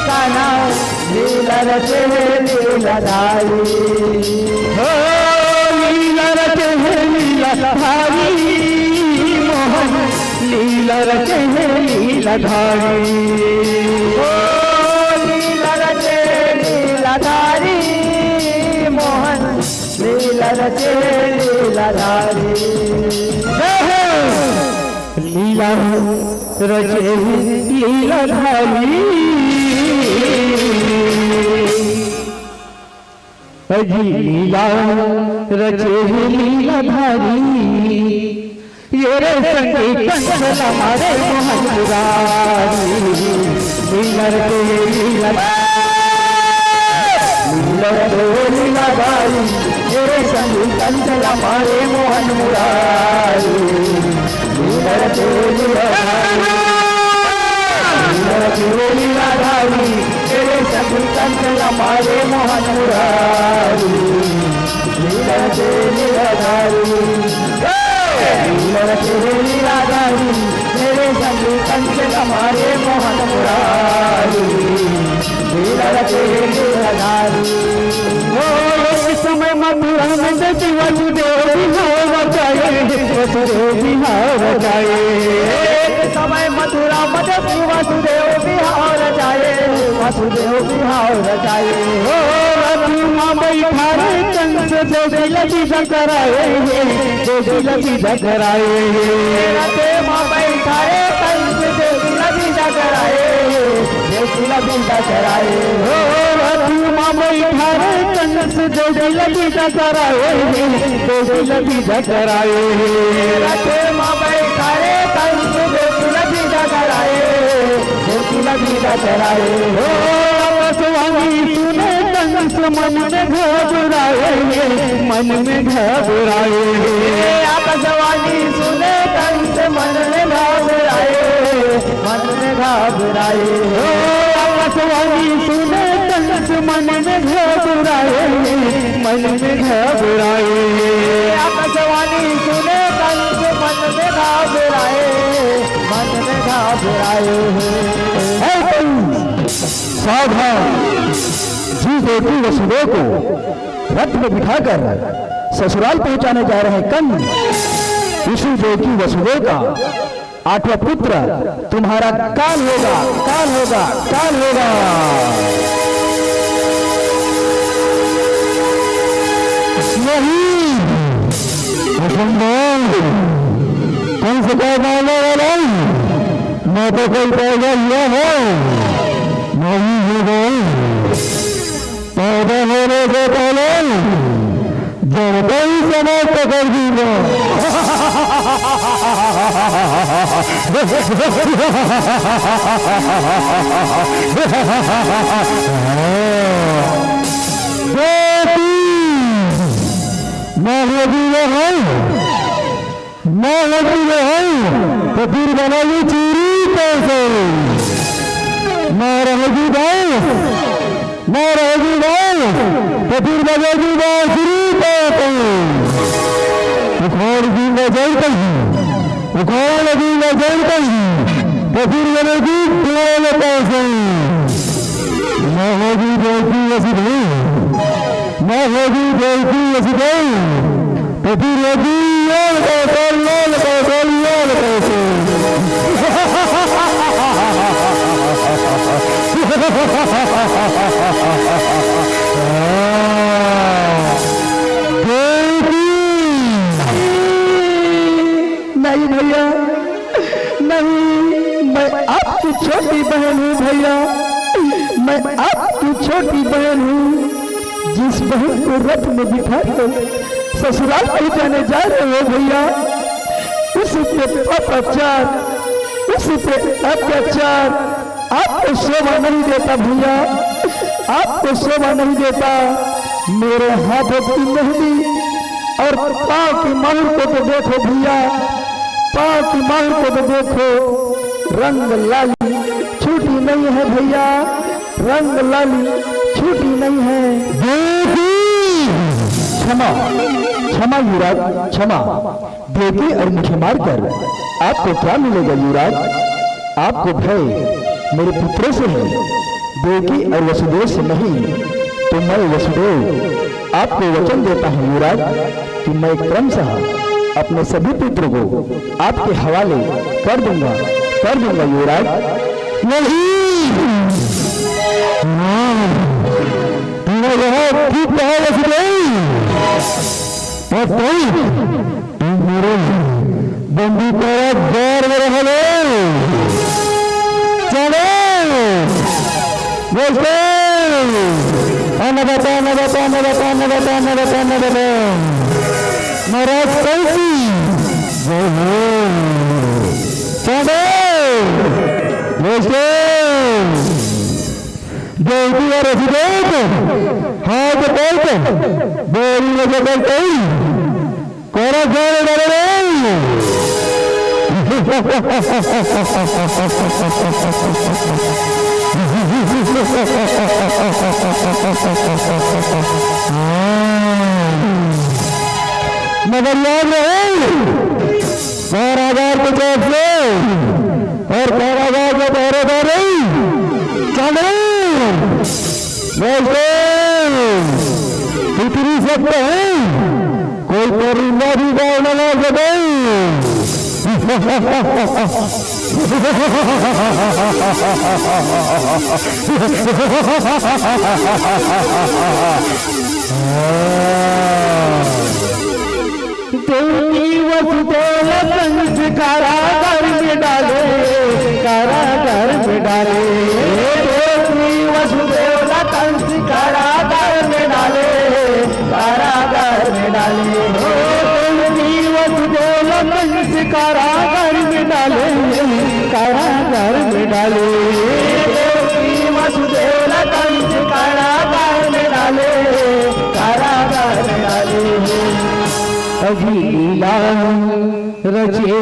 कान्हा लीला रचे लीला धारी लीला रचे लीला धारी मोहन लीला रचे लीला धारी लीला रचे लीला धारी मोहन लीला रचे लीला धारी लीला रचे लीला धारी लीला रचे लीला धारी ये रे संगी कंसला मारे मोहन मुरारी लीला रचे लीला लीला रचे लीला धारी ये रे संगी कंसला मारे मोहन मुरारी लीला रचे लीला धारी लीला रचे लीला धारी तेरे संगी कंसला मारे मोहन मुरारी लीला रचे लीला धारी लीला रचे लीला धारी तेरे संगी कंसला मारे मोहन मुरारी लीला रचे लीला धारी। ओ एक समय मथुरा में वसुदेव हो बचाए वसुदेव बिहार रचाए, समय मथुरा मदन वसुदेव बिहार रचाए, वसुदेव बिहार रचाए। ओ रथ में बैठा रे कंस जोगिल विदा कराए, जोगिल विदा कराए, रथ में बैठा रे कंस जोगिल विदा कराए, जोगिल विदा कराए। ओ रथ में बैठा रे कंस जोगिल विदा कराए, जोगिल विदा कराए, रथ में बैठा रे कंस जोगिल विदा कराए, जोगिल विदा कराए। ओ स्वामी सुने कंस मन में घबराए, मन में घबराए, आकाशवाणी सुने कंस मन में घबराए, मन में घबराए। ओ आकाशवाणी सुने कंस मन में घबराए, मन में घबराए, आकाशवाणी सुने कंस मन में घबराए, मन में घबराए। सावधान, जी बेटी वसुदेव को रथ में बिठाकर ससुराल पहुंचाने जा रहे कंस। उसी बेटी वसुदेव का 8वां पुत्र तुम्हारा काल होगा, काल होगा, काल होगा। नहीं कंस का मारने वाला मैं तो कोई पैदा हुआ है नहीं होगा। पैदा होने से पहले जब कोई समय पकड़ दूंगा। मैं लगी है, मैं लगी है तो फिर बनाई चूरी कैसे? मैं रहेगी भाई, मैं रहेगी भाई तो फिर बजेगी बांसुरी कैसे? उखाड़ की नजर कहीं, उखाड़ लगी नजर कहीं तो फिर बनेगी ढोल कैसे? मैं होगी बोलती वसुदेव, मैं होगी बोलती वसुदेव तो फिर होगी लाल कैसे, लाल कैसे, लाल कैसे? नहीं भैया नहीं, मैं आपकी छोटी बहन हूँ भैया, मैं आपकी छोटी बहन हूँ। जिस बहन को रथ में बिठाकर ससुराल पहुंचाने जा रहे हो भैया, उस पे अत्याचार, उस पे अत्याचार आपको शोभा नहीं देता भैया, आपको शोभा नहीं देता। मेरे हाथों की मेहंदी और पाँव की माहुर को तो देखो भैया, पाँव की माहुर को तो देखो, रंग लाली छूटी नहीं है भैया, रंग लाली छूटी नहीं है। क्षमा क्षमा युवराज, क्षमा। देवी और मुझे मारकर आपको क्या मिलेगा युवराज? आपको भय मेरे पुत्रों से है, देवकी और वसुदेव से नहीं। तो मैं वसुदेव आपको वचन देता हूँ युवराज कि मैं क्रमशः अपने सभी पुत्रों को आपके हवाले कर दूंगा युवराज। नहीं ठीक है वसुदेव, और तुम मेरे बंदी पर गौर में रह लो। चलो बता महाराज कैसी चलो देवी और हाथ बोलते बोली में बोलते कोरा जोड़े डरे मगर याद रहे कारागार के चौक से और कारागार के पहरेदार उतरी सकते हैं, कोई तेरी मेरी गौन लग गई। देवी वसुदेव कंस कारागार में डाले, कारागार में डाले। देवी वसुदेव कंस कारागार में डाले, कारागार में डाले। देवी वसुदेव कंस कारागार में डाले, कारागार में डाले। देवी वसुदेव कंस कारागार में डाले, कारागार में डाले। अजी लीला रचे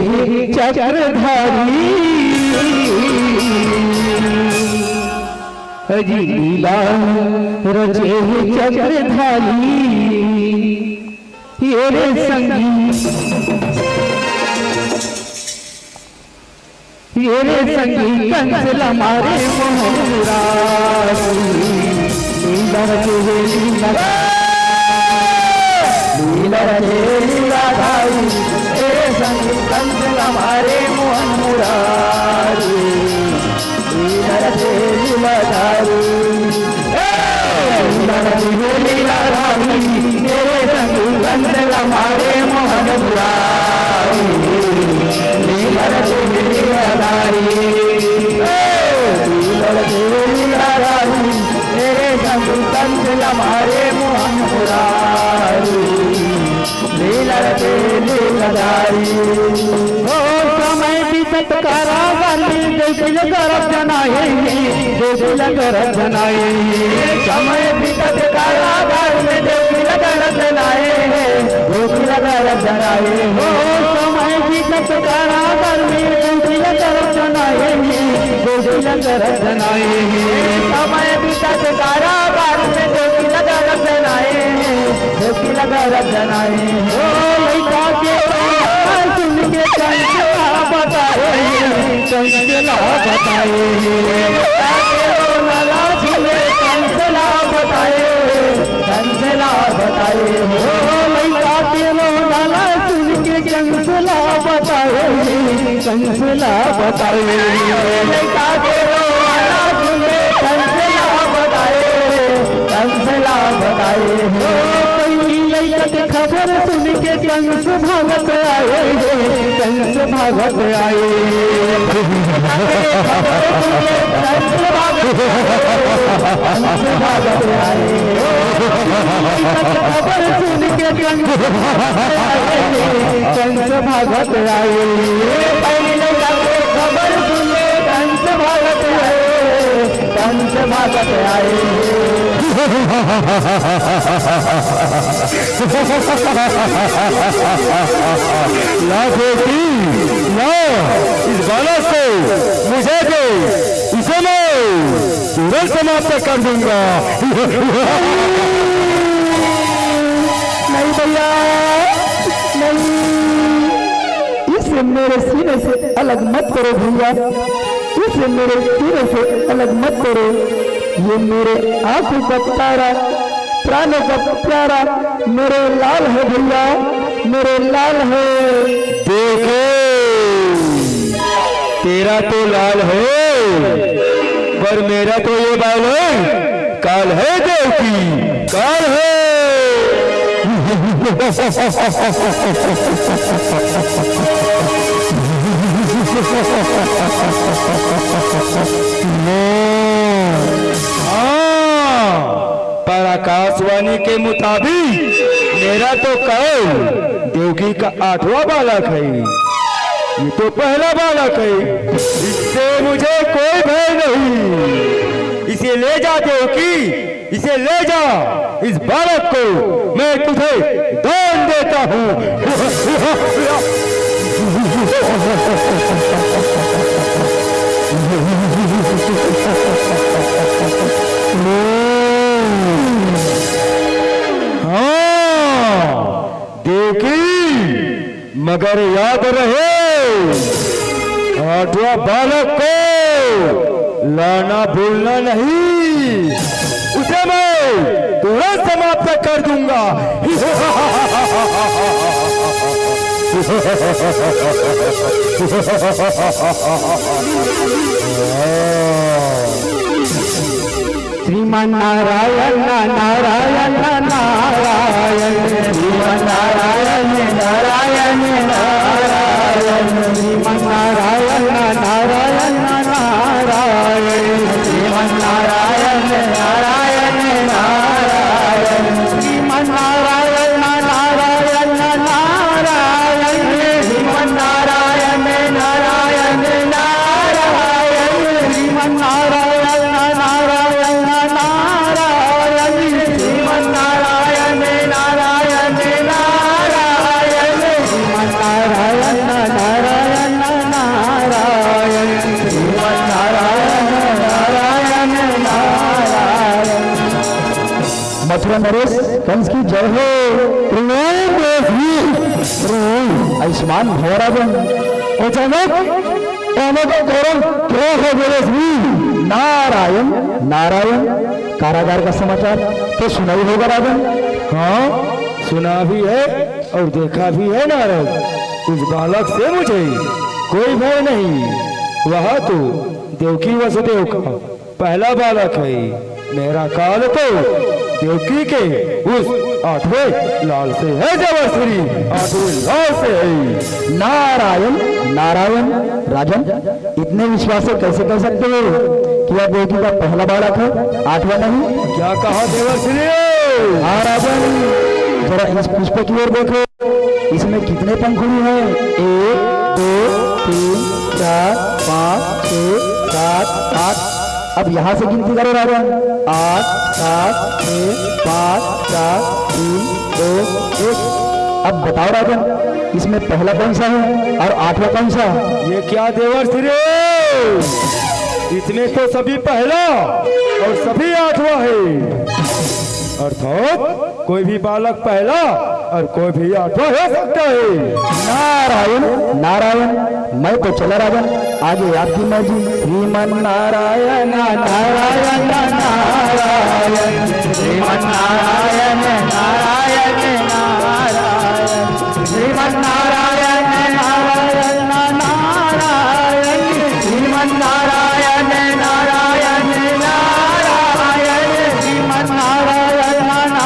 चक्रधारी, अजी लीला रचे चक्रधारी। ये रे संगी, ये रे संगी कंस हमारे मोहरासी। लीला रचे लीला, लीला रचे लीला धारी। तेरे संग कंस हमारे मोहन मुरारी। लीला रचे लीला धारी, लीला रचे लीला धारी। तेरे संग कंस हमारे मोहन मुरारी। लीला रचे लीला धारी, लीला रचे लीला धारी। तेरे संग कंस हमारे मोहन मुरारी। लीला रचे लीला धारी। ओ समय बीतत कारागार में दिल गरब जनाए, दिल गरब जनाए। समय बीतत कारागार में दिल गरब जनाए, दिल गरब जनाए। ओ समय बीतत कारागार में दिल गरब जनाए, दिल गरब जनाए। समय बीतत कारागार में दिल गरब जनाए, दिल गरब जनाए। ओ लइका के सुन के कंसला बताए, कंसला बताए। लाला सुने कंसला बताए, कंसला बताए। हो लइका के लाला सुन के कंसला बताए, कंसला बताए। लइका के लाला सुने कंसला बताए, कंसला बताए। हो खबर सुन के कंस भागत आए, कंस भागत आए। कंस भागत आए। खबर सुन के कंस भागत आए। पहले खबर सुन के कंस भागत आए, कंस भागत आए। ला बेटी ला, इस बालक को मुझे दो, इसे मैं तुरंत समाप्त कर दूंगा। नहीं भैया नहीं, इसे मेरे सीने से अलग मत करो भैया, इसे मेरे सीने से अलग मत करो। ये मेरे आंखों का तारा, प्राणों का प्यारा, मेरे लाल है भैया, मेरे लाल है। देखो तेरा तो लाल है, पर मेरा तो ये बाल है, काल है देवकी, काल है। पर आकाशवाणी के मुताबिक मेरा तो कौल देवकी का 8वां बालक है, ये तो पहला बालक है। इससे मुझे कोई भय नहीं। इसे ले जा देवकी, इसे ले जा। इस बालक को मैं तुझे दान देता हूँ। मगर याद रहे 8वां बालक को लाना भूलना नहीं, उसे मैं तुरंत समाप्त कर दूंगा। श्रीमान नारायण नारायण नारायण श्रीमान नारायण नारायण नारायण श्रीमान नारायण नारायण नारायण श्रीमान नारायण नारायण नारायण श्रीमान नारायण नारायण नारायण श्रीमान नारायण नारायण नारायण श्रीमान नारायण नारायण नारायण श्रीमान नारायण नारायण नारायण श्रीमान नारायण नारायण नारायण श्रीमान नारायण नारायण नारायण। मथुरा नरेश कंस की जय हो। आयुष्मान भवराजन अचानक नारायण नारायण कारागार का समाचार तो सुना ही होगा राजन। हाँ, सुना भी है और देखा भी है नारद। उस बालक से मुझे कोई भय नहीं। वह तो देवकी वसुदेव का पहला बालक है। मेरा काल तो देवकी के उस 8वें लाल से है। देवर्षि 8वें लाल से है। नारायण नारायण राजन इतने विश्वास से कैसे कह सकते हो कि यह देवकी का पहला बालक है, 8वां नहीं? क्या कहा देवर्षि? हाँ राजन, जरा इस पुष्प की ओर देखो, इसमें कितने पंखुड़ी हैं? 1 2 3 4 5 6 7 8। अब यहाँ से गिनती करो राजन। 8 7 6 5 4 3 2 1। अब बताओ राजन, इसमें पहला कौन सा है और 8वां कौन सा? ये क्या देवर्षि? इसमें तो सभी पहला और सभी 8वां है। अर्थात कोई भी बालक पहला और कोई भी 8वां हो सकता है। नारायण नारायण, मैं तो चला राजन, आगे आपकी मर्जी। श्रीमन नारायण नारायण नारायण श्रीमन नारायण नारायण नारायण श्रीमन नारायण नारायण नारायण श्रीमन नारायण नारायण नारायण श्रीमन नारायण नारायण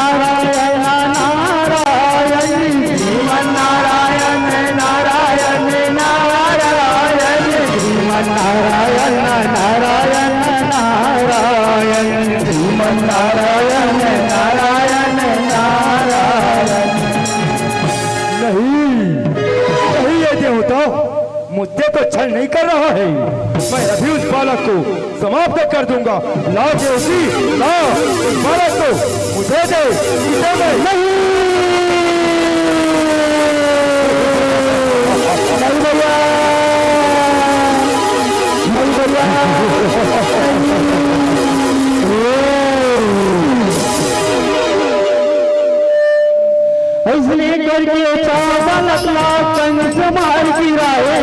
नारायण श्रीमन नारायण नारायण नारायण श्रीमन नारायण नारायण नारायण श्रीमन नारायण नारायण नारायण। नहीं नहीं, ये देवता मुझसे तो छल नहीं कर रहा है। मैं अभी उस बालक को समाप्त कर दूंगा। ला देवती ला, उस बालक को मुझे दे। इसे मैं नहीं इसलिए करके चावल कंस मार गिराए,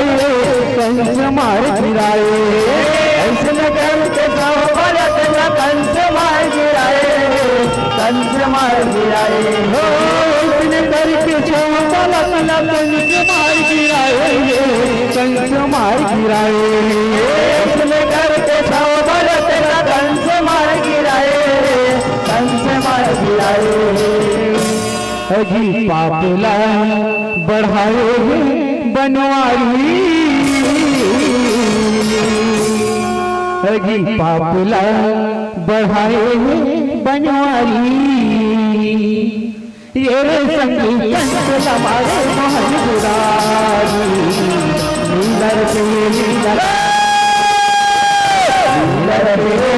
कंस मार गिराए। इसलिए करके चावल कंस मार गिराए, कंस मार गिराए। हो इसलिए करके चावल कंस मार गिराए, कंस मार गिराए। इसलिए करके चावल कंस मार गिराए, कंस मार गिराए। अजी पापला बढ़ाए बनवारी, अजी पापला बढ़ाए बनवारी। ये संगीत हमारे मोहन मुरारी, नीलर से नीलर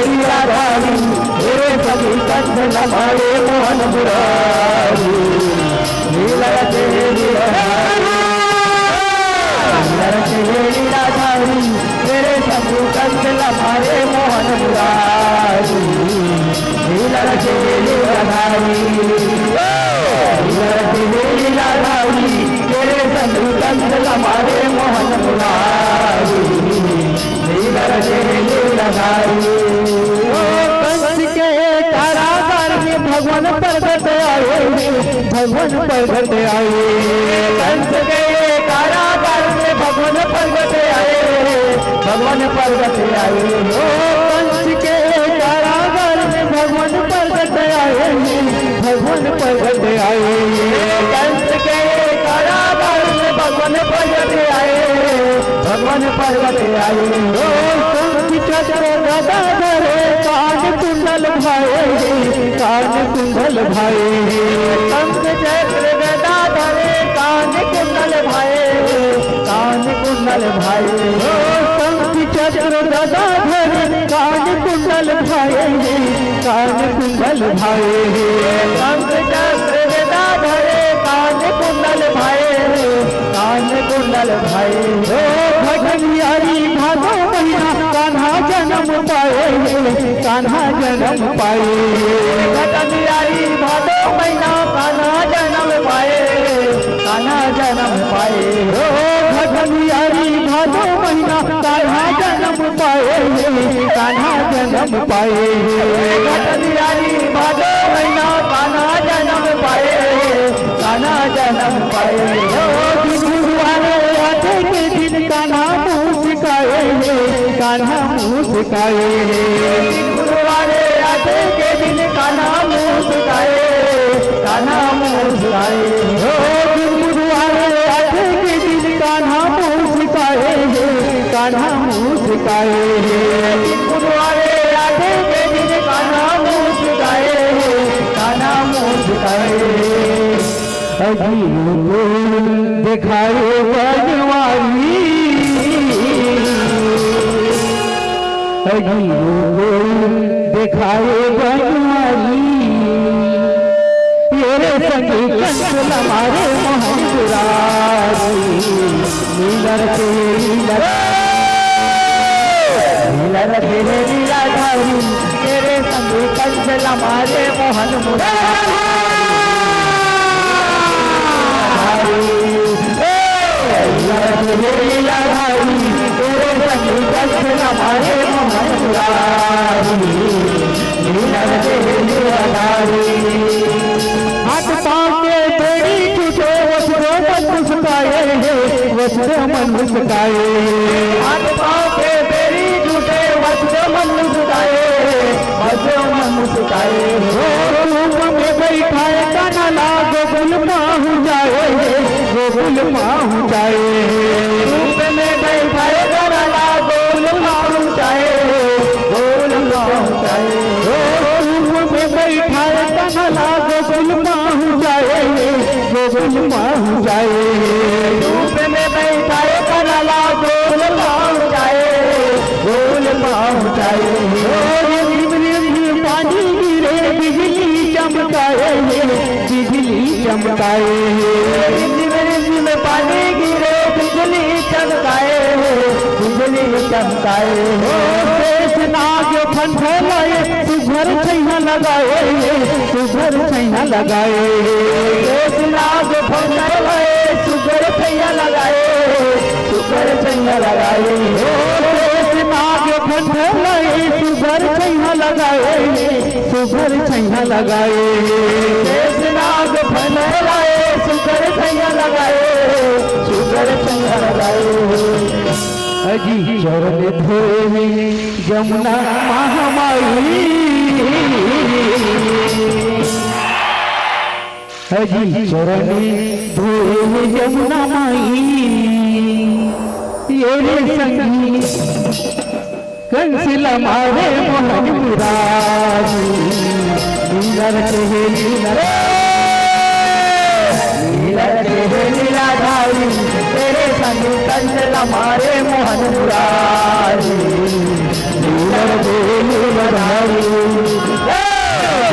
लीलाधारी। ये संगीत हमारे मोहन मुरारी, नीलर से लीलाधारी। तेरे संगीत हमारे मोहन मुरारी, नीलर से लीलाधारी। लीलाधारी तेरे संगीत हमारे मोहन मुरारी, नीलर से लीलाधारी। कंस के कारागार में भगवान प्रगट आए, भगवान प्रगट आए। कंस के पर्वत आए, भगवान पर्वत आए। ओ कंस के कारागार में भगवान पर्वत आए, भगवान पर्वत आए। कंस के कारागार में भगवान पर्वत आए, भगवान पर्वत आए। ओ शंख चक्र गदा धरे, कान कुंडल भाए, कान कुंडल भाए। शंख चक्र गदा धरे, कान कुंडल भाए, कान कुंडल भाए। ओ शंख चक्र गदा धरे, कान कुंडल भाए, कान कुंडल भाए। शंख चक्र गदा धरे, कान कुंडल भाए, कान कुंडल भाए। ओ भगनियारी भादो महीना, कान्हा जन्म पाए, कान्हा जन्म पाए। भगनियारी भादो महीना, कान्हा जन्म पाए, कान्हा जन्म पाए। ओ भगनियारी भादो महीना, कान्हा जन्म पाए, कान्हा जन्म पाए। भगनियारी भादो महीना, कान्हा जन्म पाए, कान्हा जन्म पाए। ओ गुरुवारे आते के दिन कान्हा मुस्काए, कान्हा मुस्काए। गुरुवारे आते के दिन कान्हा मुस्काए, कान्हा मुस्काए। ओ गुरुवारे आते के दिन कान्हा मुस्काए, कान्हा मुस्काए। गुरुवारे आते के दिन कान्हा मुस्काए, कान्हा मुस्काए। अजीब दिखाए बनवारी, अजीब दिखाए बनवारी। मेरे संग कंस हमारे मोहन मुरारी, नीलर के नीलर नीलर के नीलाधारी। मेरे संग कंस हमारे मोहन मुरारी। हाथ पाँव के बेड़ी छूटे, वस्त्रो मन मुस्काए, वस्त्रो मन मुस्काए। हाथ पाँव के बेड़ी छूटे, वस्त्रो मन मुस्काए, वस्त्रो मन मुस्काए। रूप में बैठाए कान्हा ला, गोकुल पाहु जाए, गोकुल पाहु जाए। रूप में बैठाए कान्हा ला, गोकुल पाहु जाए, गोकुल पाहु जाए। रूप में बैठाए कान्हा ला, गोकुल पाहु जाए, गोकुल पाहु जाए। रूप में बैठाए कान्हा ला, गोकुल पाहु जाए, गोकुल पाहु जाए। पानी गिरे बिजली चमकाए, बिजली चमकाए। में पानी गिरे बिजली चमकाए, बिजली चमकाए। शेष नाग फंफोलाए, सुघर छैया लगाए, सुघर छैया लगाए। शेष नाग फंफोलाए, सुघर छैया लगाए, सुघर छैया लगाए। शेष नाग फंफोलाए, सुघर छैया लगाए, सुघर छैया लगाए। शेष नाग फंफोलाए, सुघर छैया लगाए, सुघर छैया लगाए। अजी चरण धोए जमुना महामाई, अजी चरण धोए जमुना माई। ये संगी कंसिल मारे मोहन मुरारी, नीलर के नीलर नीलाधारी। तेरे संग कंसिल मारे मोहन मुरारी, नीलर के नीलाधारी।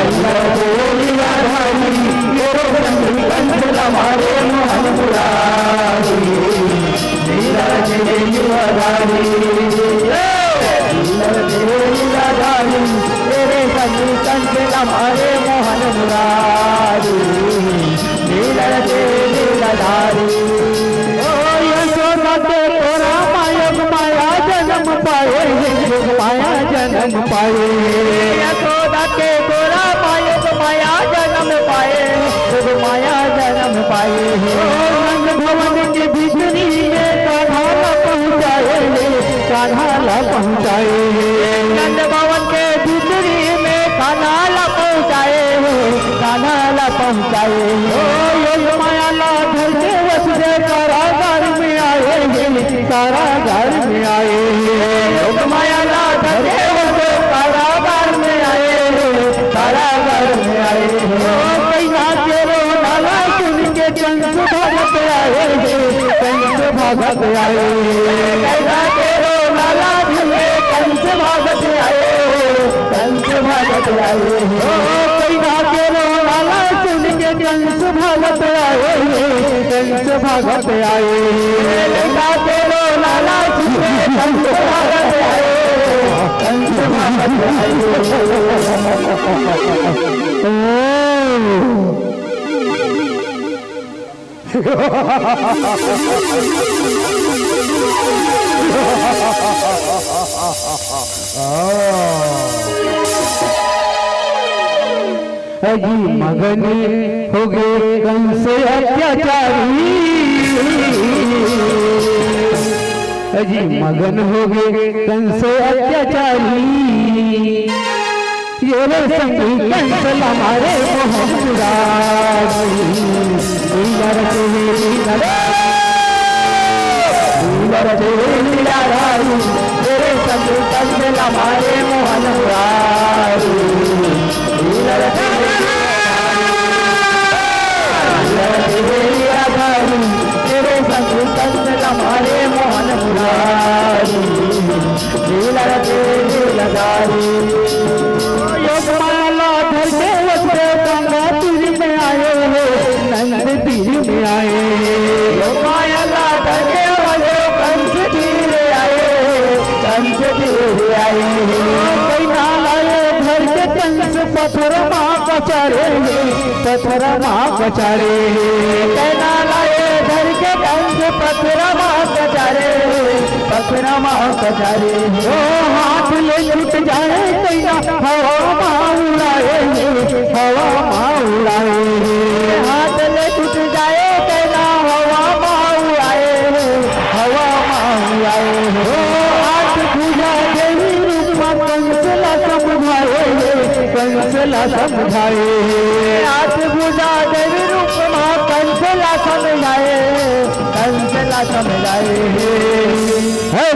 नीलर के नीलाधारी, तेरे संग कंसिल मारे मोहन मुरारी, नीलर के नीलाधारी। तेरे संग कंसिल मारे मोहन मुरारी, नीलर के नीलाधारी। ओ यशोदा के तोरा मायोग माया जन्म पाए, माया जन्म पाए। यशोदा के तोरा मायोग माया जन्म पाए, माया जन्म पाए। नंद भवन के बिजली में कान्हा पहुँच कान्हा ला पहुँचाए नंद भवन के भीतरी में कान्हा ला पहुँचाए कान्हा ला पहुँचाए योग माया ला धर के वश से कारागार में आए कारागार में आए योग माया ला धर के वश से कारागार में आए कारागार में आए कैसा तेरो नाला सुन के कंस भागत आए कंस भागत आए कैसा तेरो नाला सुन के कंस भागत आए कंस भागत आए कैसा तेरो नाला सुन के कंस भागत आए कंस भागत आए कैसा तेरो नाला सुन के कंस भागत आए कंस भागत अजी मगन हो गए कंस अत्याचारी अजी मगन हो गए कंस अत्याचारी ये रे संगी कंस हमारे हमारे मोहन तेरे संग हमारे मोहन योग माला धर के वस्त्र गंगा तीर में आए नंद तीर में आए योग माला धर के वस्त्र कंस तीर आए कंस तीर आए कई नालाए धर के कंस पत्थर माँ कचारे पत्थर माँ कचारे कई नालाए धर के कंस पत्थर माँ कचारे पत्थर माँ कचारे ओ हाथ ले छूट जाए कैना हवा माँ उड़ाए हवा माँ उड़ाए हाथ ले छूट जाए कैना हवा माँ उड़ाए हवा माँ उड़ाए ओ हाथ पूजा देवी रूप कंसला समझाए कंसला समझाए हाथ पूजा देवी रूप कंसला समझाए कंसला समझाए है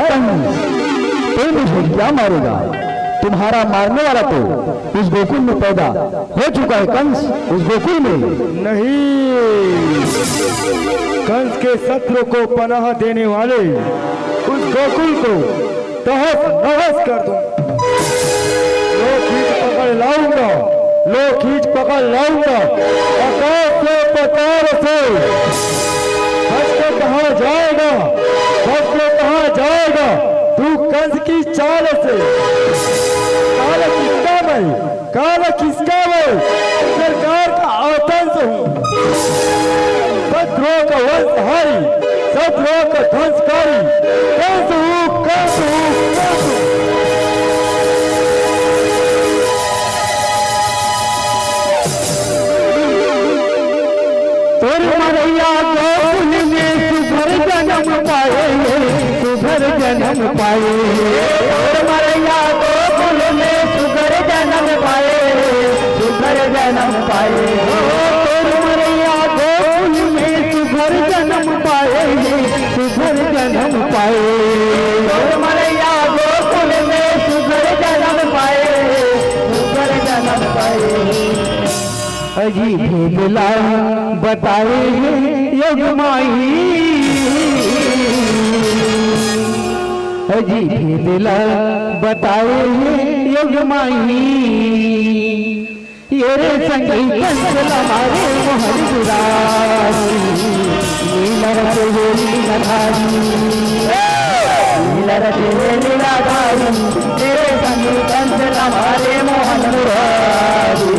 तुम मुझे क्या मारेगा तुम्हारा मारने वाला तो उस गोकुल में पैदा हो चुका है कंस उस गोकुल में नहीं, कंस के शत्रु को पनाह देने वाले उस गोकुल को तहस नहस कर दूं। लो खींच पकड़ लाऊंगा, लो खींच पकड़ लाऊंगा आकाश से पताल से। बच के कहाँ जाएगा, बच के कहाँ जाएगा तू कंस की चाल से। काला किसका मैं सरकार का आतंक हूँ, शत्रुओं का वंशहारी, शत्रुओं का ध्वंसकारी कंस हूँ, कंस हूँ, कंस हूँ। तोरे मरैया गोकुल में सुधर जन्म पाए, सुधर जन्म पाए। तोरे मरैया गोकुल में सुधर जन्म पाए, सुधर जन्म पाए। तोरे मरैया गोकुल में सुधर जन्म पाए, सुधर जन्म पाए। तोरे मरैया गोकुल में सुधर जन्म पाए, सुधर जन्म पाए। अजी भेदला बताए योग माई, अजी भेदला बताए योग माई। ये रे संगी कंसला मारे मोहन गुरारी, नीला रचे लीलाधारी, नीला रचे लीलाधारी। तेरे संगी कंसला मारे मोहन गुरारी,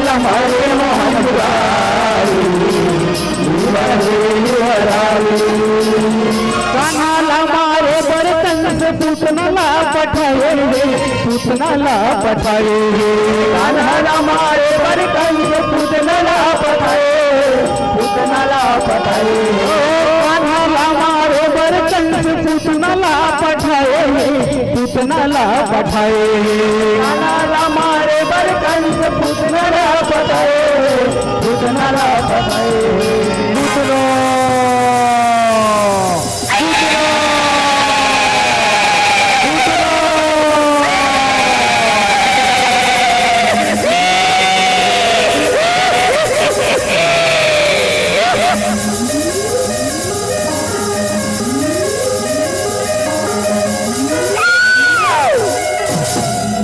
हमारे मोहन कान्हा मारे बर्तन से पूतना ला पठाए पूतना ला पठाए कान्हा हमारे बर कंस पूतना ला पठाए पूतना ला पठाए कान्हा हमारे बर कंस पूतना ला पठाए पूतना ला पठाए कान्हा हमारे बर कंस पूतना ला पठाए पूतना ला पठाए पूतना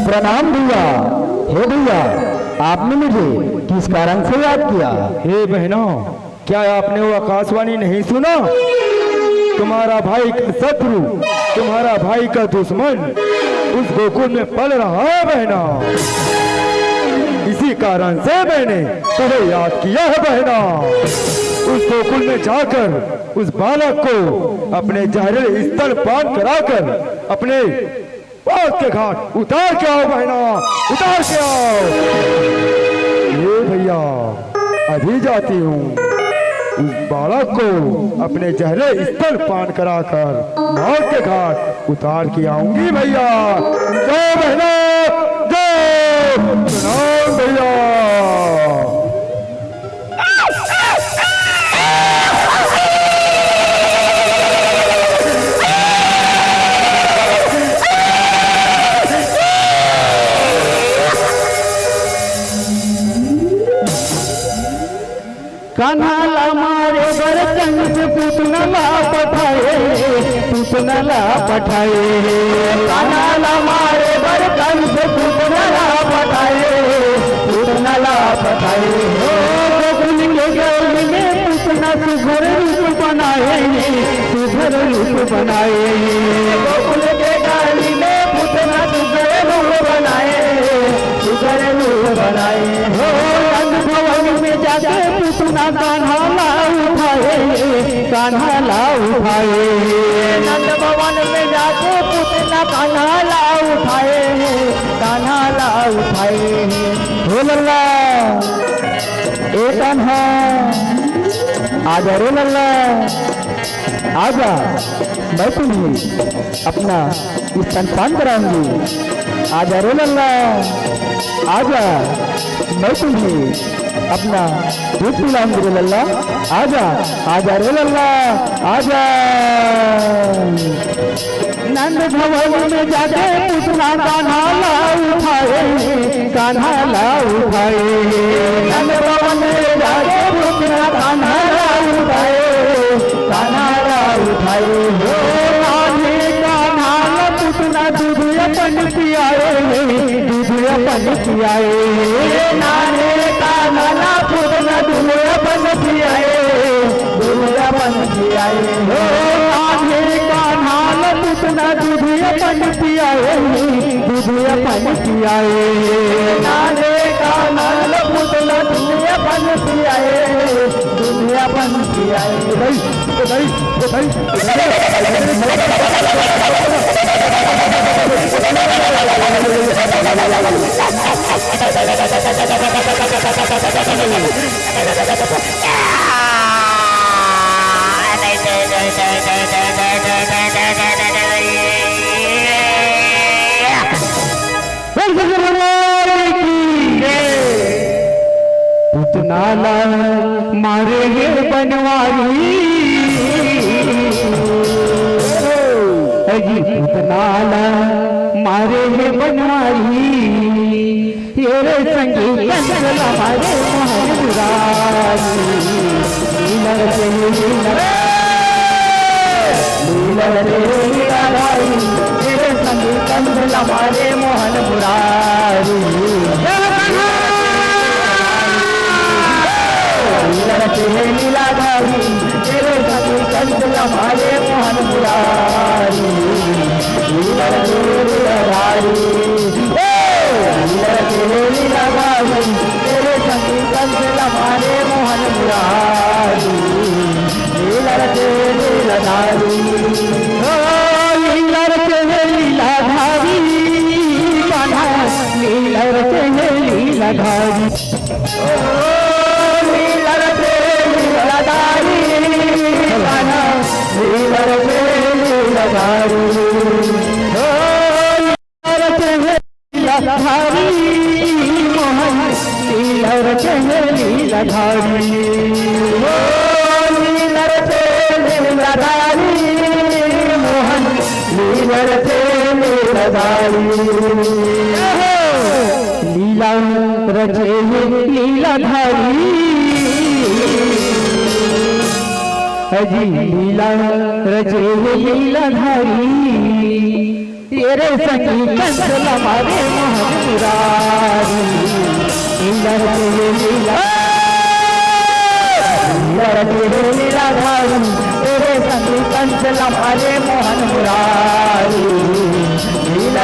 प्रणाम भैया। हे भैया, आपने मुझे किस कारण से याद किया? हे बहनों, क्या आपने वो आकाशवाणी नहीं सुना? तुम्हारा भाई का शत्रु, तुम्हारा भाई का दुश्मन उस गोकुल में पल रहा है बहना। इसी कारण से मैंने तुम्हें याद किया है बहना। उस गोकुल में जाकर उस बालक को अपने जहरीले स्तन पान कराकर अपने मौत के घाट उतार के आओ बहना, उतार के आओ। ये भैया, अभी जाती हूँ, उस बालक को अपने जहरीले स्तन पान कराकर मौत के घाट उतार के आऊंगी भैया। जय बहना, जय प्रणाम भैया। कान्हा ला मारे बर कंस पूतना ला पठाए पूतना ला पठाए कान्हा ला मारे बर कंस पूतना ला पठाए पूतना ला पठाए गोकुल के गली में पूतना सुघर रूप बनाए सुघर रूप बनाए गोकुल के गली में पूतना सुघर रूप बनाए सुघर रूप बनाए हो नंद भवन में जाके पूतना कान्हा ला उठाए कान्हा ला उठाए नंद भवन में जाके पूतना कान्हा ला उठाए कान्हा ला उठाए। हो लल्ला ए कान्हा आजा रे लल्ला आजा, मैं तुम्हें अपना स्तनपान कराऊंगी। आजा रे लल्ला आजा, मैं तुम्हें अपना दूध पिलाऊंगी रे लल्ला। आजा आजा रे लल्ला आजा। नंद भवन में जाके पूतना कान्हा ला उठाए कान्हा ला उठाए नंद भवन में जाके पूतना कान्हा ला उठाए कान्हा ला उठाए हो नानी कान्हा ला पूतना दूध अपन पियाए दूध अपन पियाए नानी कान्हा ला पूतना दूध अपन पियाए दूध अपन पियाए हो नानी कान्हा ला पूतना दूध अपन पियाए दूध अपन पियाए नानी कान्हा ला पूतना दूध अपन पियाए दूध अपन पियाए। पूतना ला मारे हे बनवारी पूतना ला मारे हे बनवारी ये रे संगी कंसला मारे मोहन मुरारी लीला रे लीला रे ये रे संगी कंसला मारे मोहन मुरारी लीलाधारी तेरे सभी कंस हमारे मोहन मुरारी लीलाधारी लीलाधारी तेरे सभी कंस हमारे मोहन मुरारी लीलाधारी लीलाधारी लीलाधारी हो लीला रचे लीलाधारी मोहन लीला रचे लीलाधारी लीला रचे लीलाधारी अजी लीला रचे लीलाधारी तेरे संगी कंसल हमारे मोहन मुरारी लीला रचे लीलाधारी तेरे संगी कंसल हमारे मोहन मुरारी लीला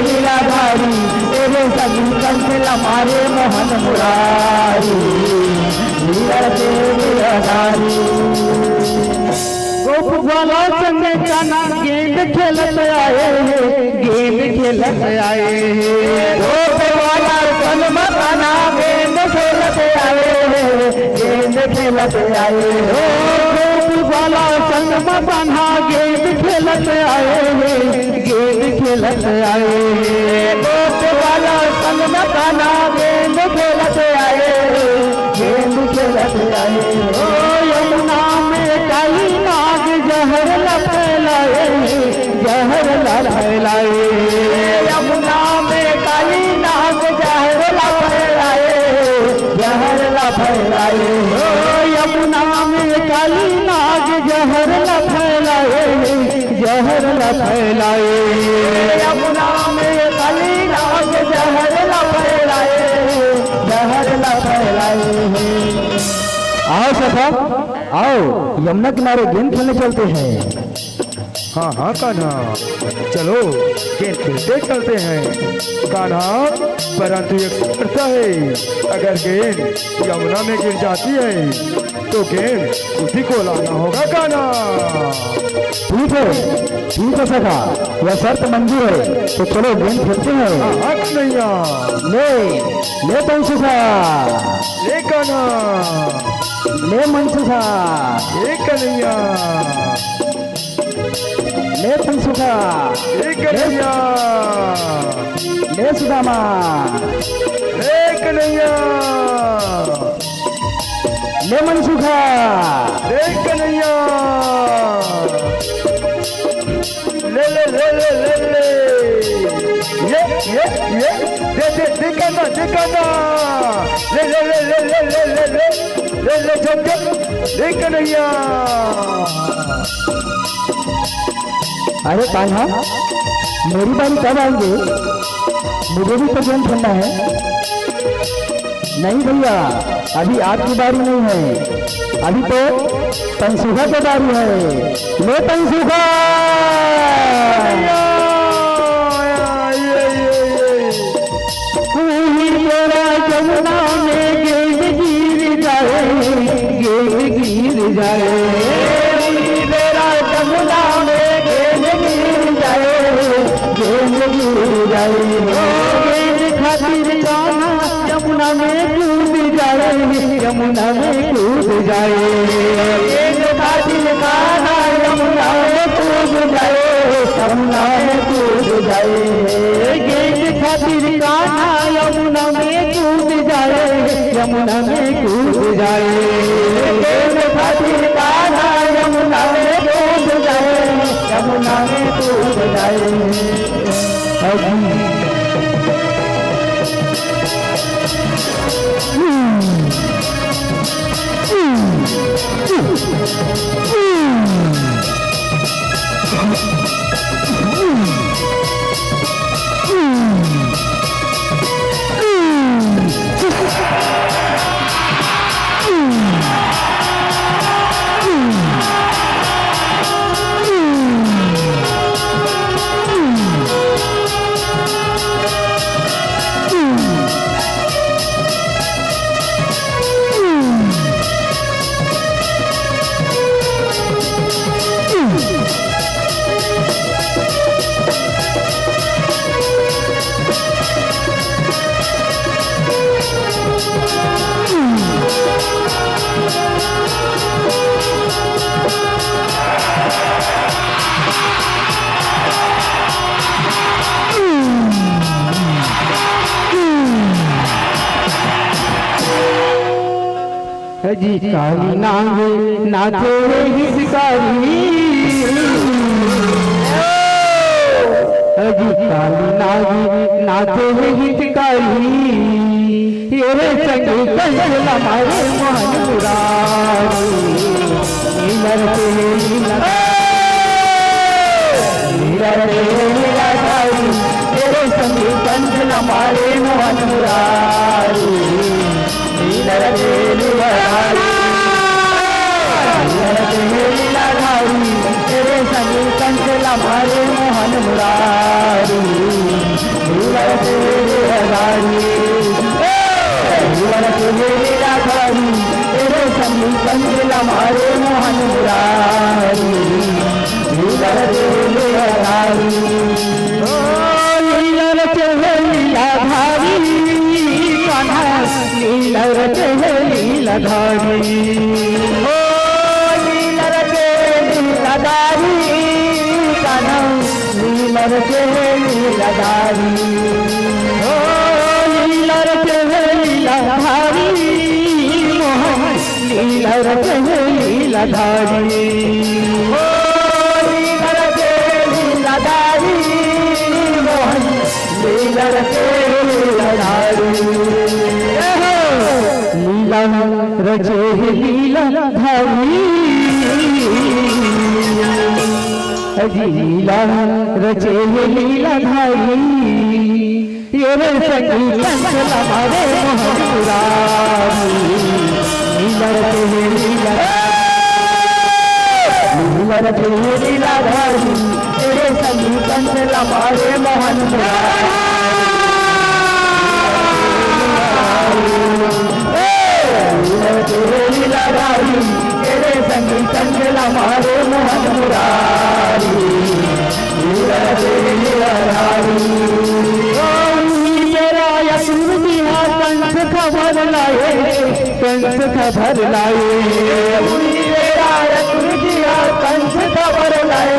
लीलाधारी तेरे संगी कंसल हमारे मोहन मुरारी लीला लीलाधारी गोप वाला संगे काना गेंद खेलत आए गेंद खेलत आए गोप वाला सलमा काना गेंद खेलत आए गेंद खेलत आए गोप वाला सलमा काना गेंद खेलत आए गेंद खेलत आए गोप वाला सलमा काना गेंद खेलत आए गेंद खेलत आए ओ यमुना में काली नाग जहर ला फैलाए जहर ला फैलाए यमुना में काली नाग जहर ला फैलाए जहर ला फैलाए ओ यमुना में काली नाग जहर ला फैलाए जहर ला फैलाए यमुना में काली नाग जहर ला फैलाए जहर ला फैलाए आओ सफा आओ यमुना किनारे गेंद खेलने चलते हैं। हाँ हाँ कान्हा, चलो गेंद खेलते चलते हैं कान्हा। परंतु एक शर्त है, अगर गेंद यमुना में गिर जाती है तो गेंद उसी को लाना होगा कान्हा। ठीक है सखा, यह शर्त मंजूर है, तो चलो गेंद खेलते हैं। हाँ कन्हैया, ले पंसुखा, ले कान्हा, ले मनसुखा, ले कन्हैया, ले पंसुखा, ले कन्हैया, ले सुदामा, ले कन्हैया, ले मनसुखा, ले कन्हैया, ले ले ले ले ले ले ये दे कान्हा, ले ले ले ले ले ले ले ले ले ले जब ले कन्हैया। अरे कान्हा, मेरी बारी कब आएंगे? मुझे भी तो गेंद खेलना है। नहीं भैया, अभी आपकी बारी नहीं है, अभी तो पंसुखा की बारी है। ले पंसुखा, यमुना में गेंद गिर जाए, गेंद गिर जाए, मेरा यमुना में गेंद गिर जाए, गेंद गिर जाए, गेंद खातिर कान्हा यमुना में कूद जाए, यमुना में कूद जाए, गेंद खातिर कान्हा यमुना में कूद जाए, यमुना में कूद जाए, गेंद खातिर कान्हा यमुना में कूद जाए, यमुना में कूद जाए, गेंद खातिर कान्हा यमुना में कूद जाए, यमुना में कूद जाए। जी काली नाग नाचे ही शिकारी जी काली नाग नाचे ही शिकारी ये संग कंजला मारे मान मुरारी नीलरते नीलधारी तेरे संग कंजला मारे मान मुरारी नीलरते नीलधारी तेरे संग कंजला मारे मोहन मुरारी नीलरते नीलधारी लीलाधारी तेरे संग कंजला मारे मोहन मुरारी लीलाधारी लीलाधारी कान्हा लीलाधारी ओ लीलाधारी कान्हा लीलाधारी ओ लीलाधारी मोहन लीलाधारी ओ लीलाधारी मोहन लीलाधारी लीला रचे लीलाधारी लीला रचे लीलाधारी ये संग कंजला मारे मोहन मुरारी लीलरते लीलाधारी तेरे संग कंजला मारे मोहन मुरारी लीलाधारी तेरे संग कंजला मारे मोहन मुरारी लीलाधारी कंस खबर लाए कंस खबर लाए कंस खबर लाए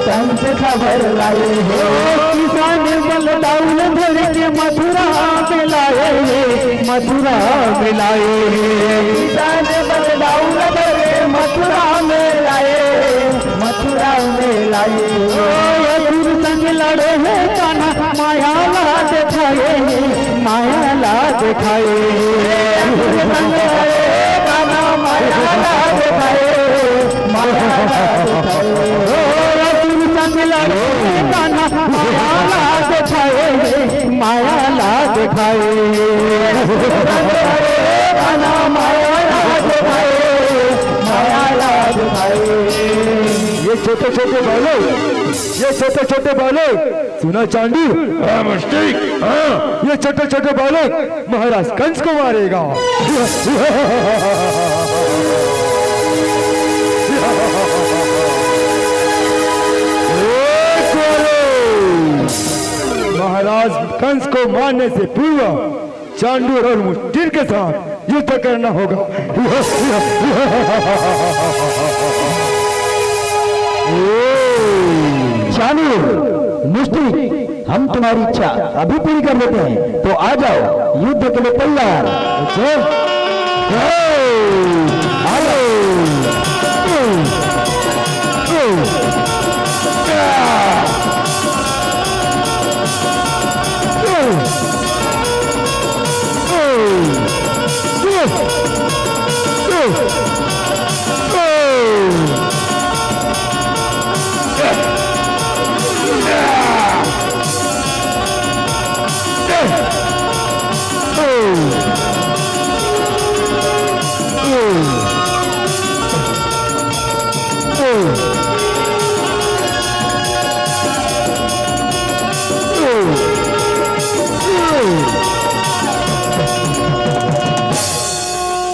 कंस खबर लाए किसान बल दाउल भर के मथुरा में लाए मथुरा में लाए किसान बल दाउल भर के मथुरा में लाए मथुरा में लाए संग लड़े हैं कान्हा माया ला दिखाए माया ला दिखाए कान्हा माया ला दिखाए माया ला दिखाए संग लड़े कान्हा माया ला दिखाए माया ला दिखाए कान्हा माया ला दिखाए माया ला दिखाए ये छोटे छोटे बालक ये छोटे छोटे बालक सुना चांदी हाँ ये छोटे छोटे बालक महाराज कंस को मारेगा महाराज कंस को मारने से पूर्व चांडूर और मुष्टिर के साथ युद्ध करना होगा चांडूर मुष्टि हम तुम्हारी इच्छा अभी पूरी कर लेते हैं तो आ जाओ युद्ध के लिए तैयार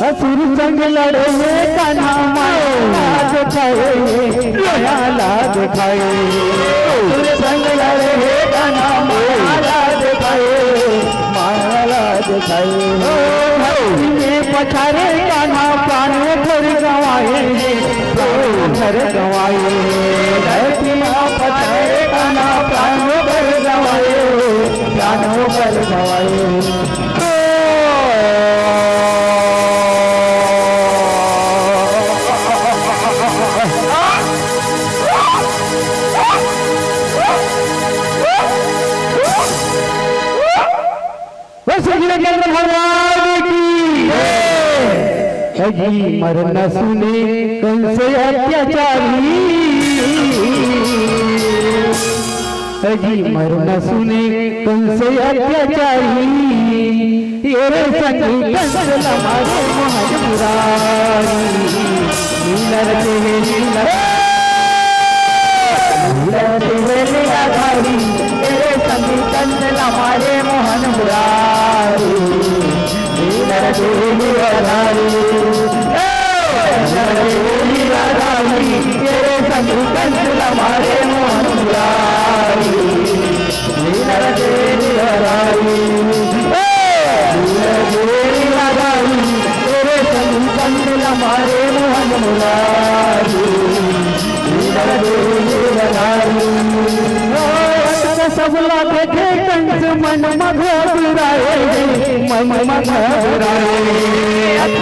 असुर संग लड़े कान्हा माया दिखाए माया ला दिखाए असुर संग लड़े कान्हा माया दिखाए माया ला दिखाए धरती में पछारे कान्हा प्राणों पर गवाए प्राणों पर गवाए धरती में पछारे कान्हा प्राणों पर गवाए प्राणों पर गवाए अजी मरना सुने कंस अत्याचारी, अजी मरना सुने कंस अत्याचारी, तेरे संग कंस लमारे मोहन मुरारी, लीलरते लीलाधारी, तेरे संग कंस लमारे मोहन मुरारी, लीलरते लीलाधारी, तेरे संग कंस लमारे मोहन मुरारी, लीलरते लीलाधारी, तेरे संग कंस लमारे मोहन मुरारी, लीलरते लीलाधारी। सब देखे कंस मन मघुराए, मन मघुराए,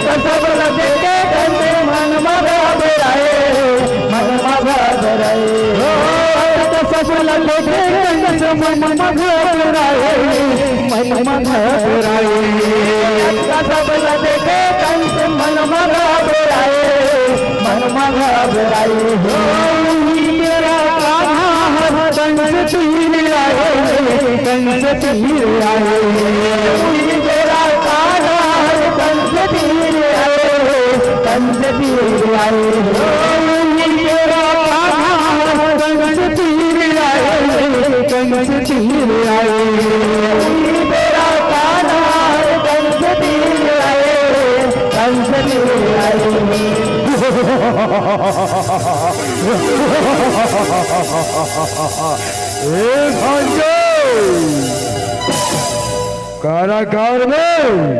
सब देखे कंस मन मघुराए, मन मघुराए, सब देखे कंस मन मघुराए, मन मघुराए, सब देखे कंस मन मघुराए, मन मघुराए, मेरा कंस तीर आए, कंस तीर आए, मेरा कान्हा कंस तीर आए, कंस तीर आए, मेरा कान्हा कंस तीर आए, कंस तीर आए, मेरा कान्हा कंस तीर आए, कंस तीर आए। कारागार में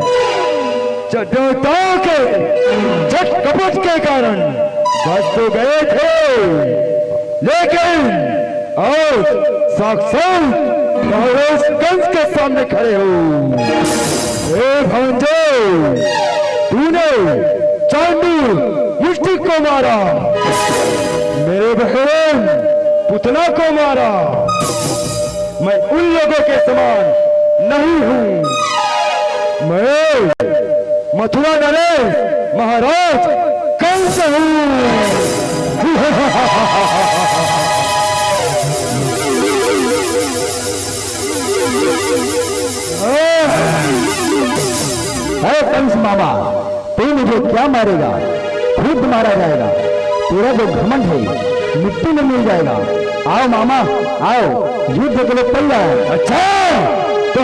चटोताओं के झट कपट के कारण बच तो गए थे, लेकिन और साक्षात महाराज कंस के सामने खड़े हो। भांजो, तूने चांडू युष्टि को मारा, मेरे बहन पुतना को मारा, मैं उन लोगों के समान नहीं हूं, मैं मथुरा नरेश महाराज कंस हूं। कंस मामा, तू मुझे क्या मारेगा? खुद मारा जाएगा, तेरा जो घमंड है मिट्टी में मिल जाएगा। आओ मामा आओ, युद्ध के लिए तैयार। अच्छा तो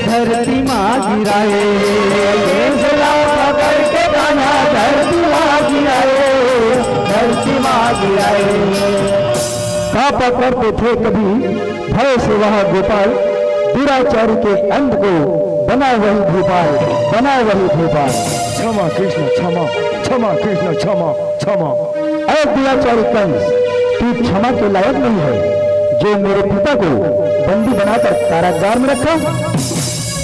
धरती माँ गिराए, पकड़ के कान्हा धरती माँ गिराए, धरती माँ गिराए। कापा करते थे कभी भय से वह गोपाल, दुराचारी के अंत को बना वही भोपाल, बना वही भोपाल। क्षमा कृष्ण क्षमा, क्षमा कृष्ण क्षमा क्षमा। ऐ दुराचारी कंस, तू क्षमा के लायक नहीं है, जो मेरे पिता को बंदी बनाकर कारागार में रखा।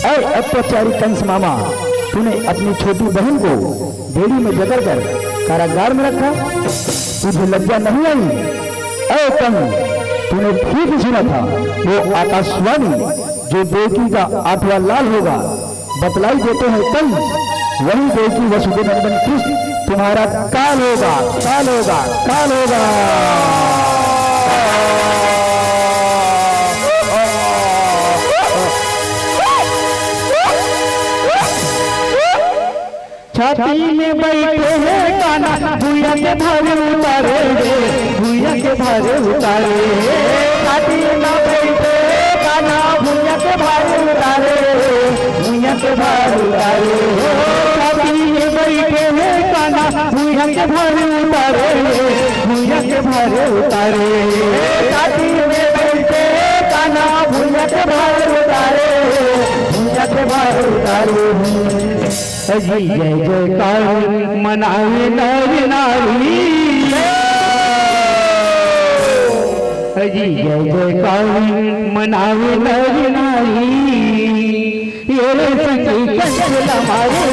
ऐ अत्याचारी कंस मामा, तूने अपनी छोटी बहन को बेड़ी में जकड़कर कारागार में रखा, तुझे लज्जा नहीं आई? ऐ कंस, तूने ठीक सुना था, वो आकाशवाणी जो देवकी का आठवां लाल होगा बतलाई देते हैं कंस, वही देवकी वसुदेवनंदन कृष्ण तुम्हारा काल होगा, काल होगा, काल होगा। छाती में बैठे हैं कान्हा, भूया के भारे उतारे भूया के भारे उतारे छाती में बैठे कान्हा भूया के भारे उतारे भूया के भारे उतारे छाती में बैठे कान्हा भूया के भारे उतारे भूया के भारे उतारे छाती में बैठे कान्हा भूया के भारे उतारे भूया के भारे उतारे अजी जय जयकार मनाए नर नारी अजी जय जयकार मनाए नर नारी ये संगी कंचल हमारे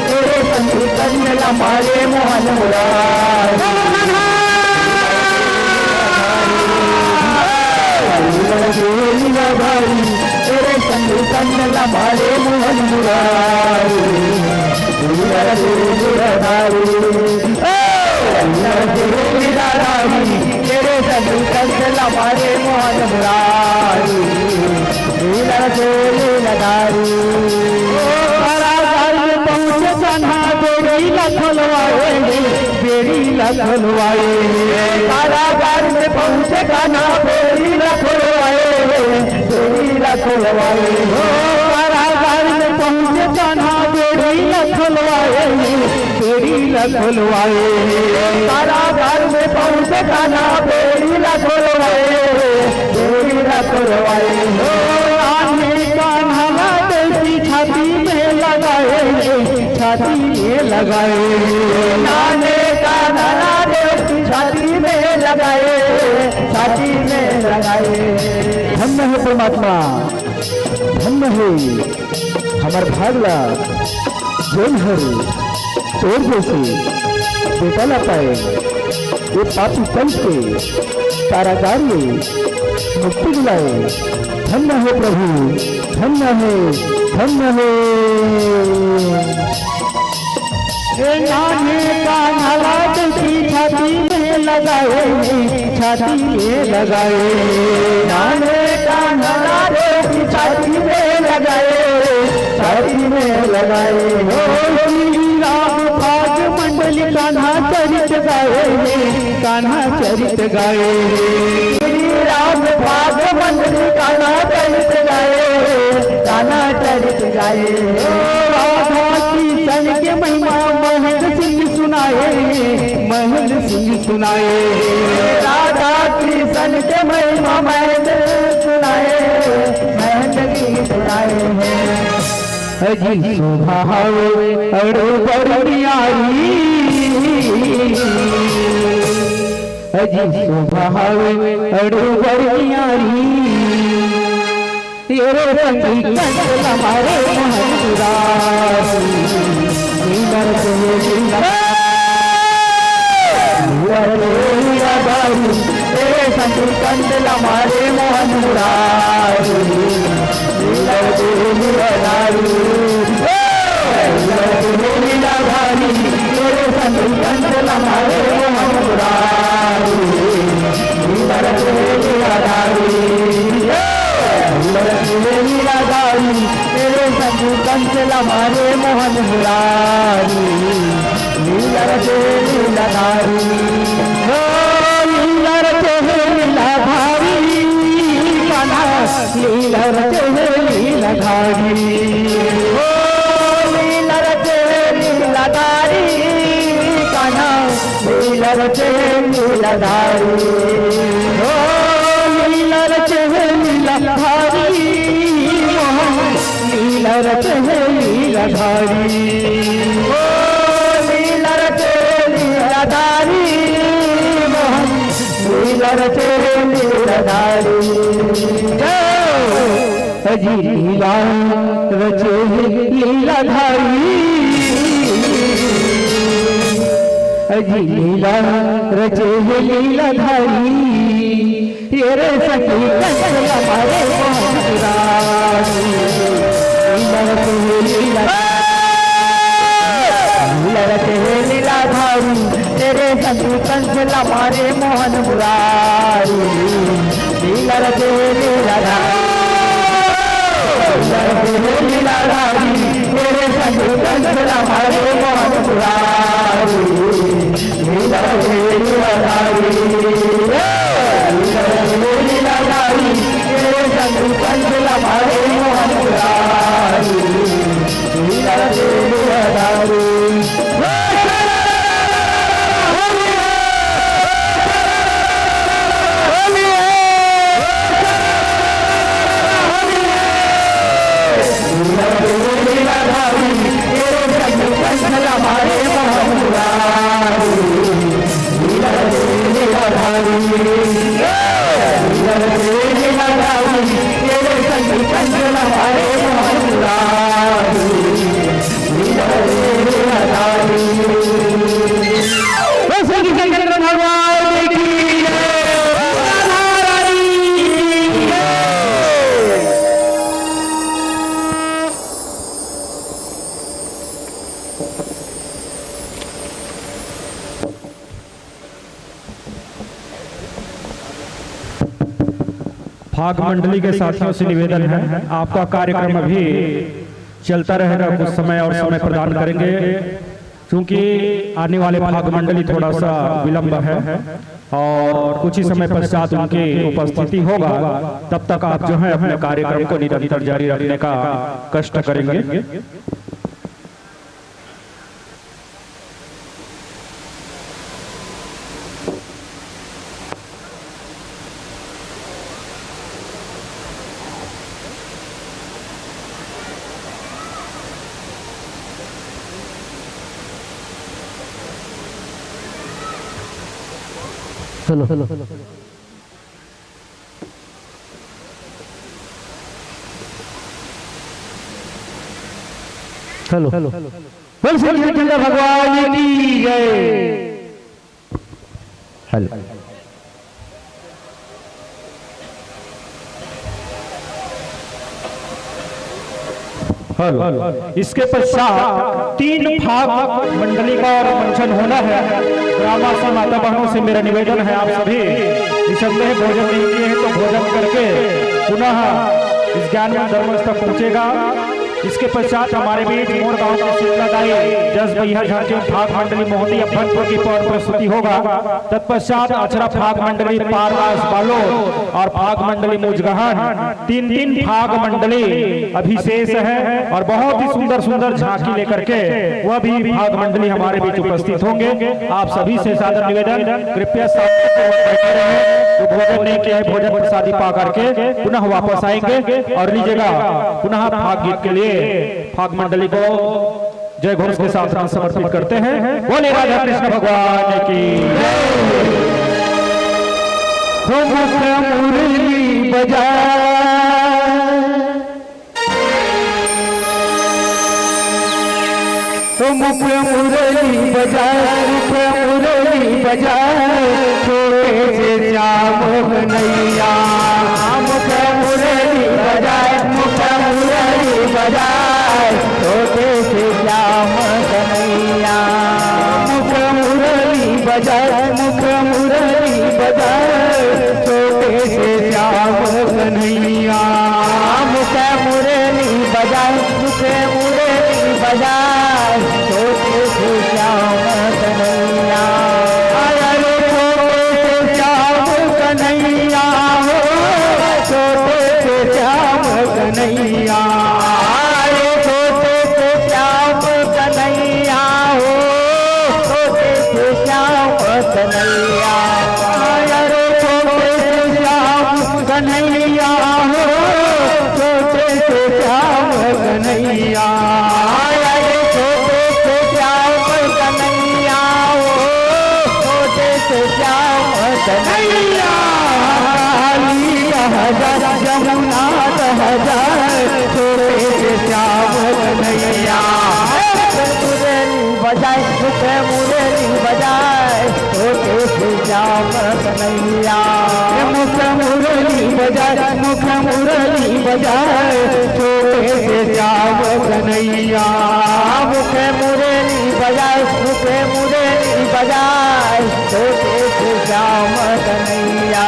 तेरे संगी कंचल हमारे मोहन मुरारी तेरे संग कंदला मारे मोहन मुरारी तेरे संग कंदला मारे मोहन मुरारी पहुँचे कान्हा बेड़ी लखलवाए बेड़ी लखलवाए कारागार में पहुँचे कान्हा बेड़ी लखलवाए बेड़ी लखलवाए कारागार में पहुँचे कान्हा बेड़ी लखलवाए बेड़ी लखलवाए कारागार में पहुँचे कान्हा बेड़ी लखलवाए बेड़ी लखलवाए छाती में लगाए छाती में लगाए नाने का नाना देव छाती में लगाए छाती में लगाए धन्य है परमात्मा धन्य है हमार भागला जैन हर तोड़ जैसे बेटा ला पाए ये पापी कंस के कारागार में मुक्ति दिलाए धन्य है प्रभु धन्य है धन्य है नाने का नालाट की छाती में लगाए छाती में लगाए नाने का नालाट की छाती में लगाए छाती में लगाए राम भाग मंडल कान्हा चरित गाए कान्हा चरित गाए राम भाग मंडल कान्हा चरित गाए कान्हा चरित गाए राधा कृष्ण के महिमा महेंद्र सिंह सुनाए महेंद्र सिंह सुनाए राधा कृष्ण के महिमा महेंद्र सुनाए महेंद्र सिंह सुनाए अजी शोभा अड़ो बड़ियारी अजी शोभा अड़ो बड़ियारी तेरे संगी कंचल हमारे मोहन मुरारी तेरे संगी कंचल हमारे मोहन मुरारी तेरे संगी कंचल हमारे मोहन मुरारी तेरे संगी कंचल हमारे मोहन मुरारी लीला रचे लीला धारी लीला रचे लीला धारी कान्हा लीला रचे लीला धारी लीला रचे लीला धारी कान्हा लीला रचे लीला धारी लीला रचे लीला धारी लीला रचे लीला धारी लीला रचे लीला धारी मोहन लीला रचे लीला धारी अजी लीला रचे लीला धारी अजी लीला रचे लीला धारी तेरे संगी कंचल हमारे मोहन मुरारी लीला रचे लीला धारी तेरे संगी कंचल हमारे मोहन मुरारी लीला रचे लीला धारी मुरारी लीला लीलाधारी लीलाधारी तेरे संग कंठ लम्हारे मोहन मुरारी लीला लीलाधारी भाग मंडली के साथियों से निवेदन है, आपका कार्यक्रम अभी चलता रहेगा, कुछ समय और समय प्रदान करेंगे क्योंकि आने वाले भाग मंडली थोड़ा सा विलंब है और कुछ ही समय पश्चात उनकी उपस्थिति होगा। तब तक आप जो है अपने कार्यक्रम को निरंतर जारी रखने का कष्ट करेंगे। हेलो हेलो हेलो हेलो बोल श्री रामचंद्र भगवान की जय। हेलो हेलो इसके पश्चात 3 भाग मंडली का और मंचन होना है। ग्रामवासी माता बहनों से मेरा निवेदन है, आप सभी निसंदेह भोजन नहीं किए हैं तो भोजन करके पुनः इस ज्ञान धर्म तक पहुंचेगा। इसके पश्चात हमारे बीच मोर गांव के शीतलादाई जस भैया झांकी भाग मंडली मोहती अभ्यंतर की पौर प्रस्तुति होगा। तत्पश्चात अचरा भाग मंडली पारदास बालोद और भाग मंडली मुजगहन 3 भाग मंडली अभिशेष है और बहुत ही सुंदर सुंदर झांकी लेकर के वह भी भाग मंडली हमारे बीच उपस्थित होंगे। आप सभी से सादर निवेदन, कृपया बैठे रहें। जो भोजन नहीं किया है भोजन प्रसादी पा करके पुनः वापस आएंगे और लीजिएगा पुनः भाग गीत के लिए भाग मंडली को जय घोष के साथ समर्पित करते हैं। बोले राधा कृष्ण भगवान की मुरली बजा मुख मुरली बजाए, मुख मुरली बजाए, छोटे से श्याम कन्हैया। मुख मुरली बजाए, मुख मुरली बजाए, छोटे से श्याम कन्हैया। मुख मुरली बजाए, मुख मुरली बजाए, छोटे से श्याम कन्हैया। मुख मुरली बजाए, मुख मुरली बजाए, छोटे से श्याम कन्हैया। आया रे छोटे से श्याम कन्हैया हो, छोटे से श्याम कन्हैया। आए छोटे से श्याम कन्हैया हो, छोटे से श्याम कन्हैया। आया रे छोटे से श्याम कन्हैया हो, छोटे से श्याम कन्हैया। कन्हैया जमुना छोटे से श्याम कन्हैया। मुरली बजाए, मुख मुरली बजाए, छोटे से श्याम कन्हैया। मुख मुरली बजाए, मुख मुरली बजाए, छोटे से श्याम कन्हैया। मुख मुरली बजाए, मुख मुरली बजाए, छोटे से श्याम कन्हैया।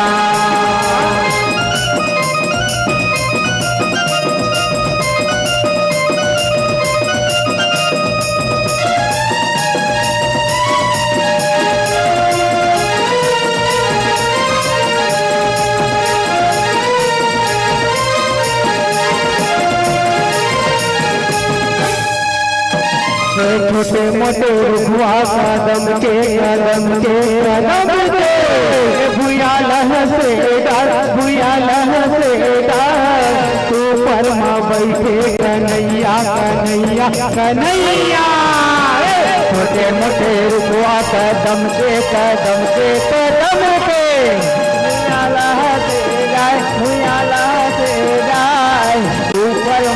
छोटे मोटे रुखवा कदम के भूया लहसे डार तू परमा बैठे कन्हैया छोटे मोटे रुखवा कदम के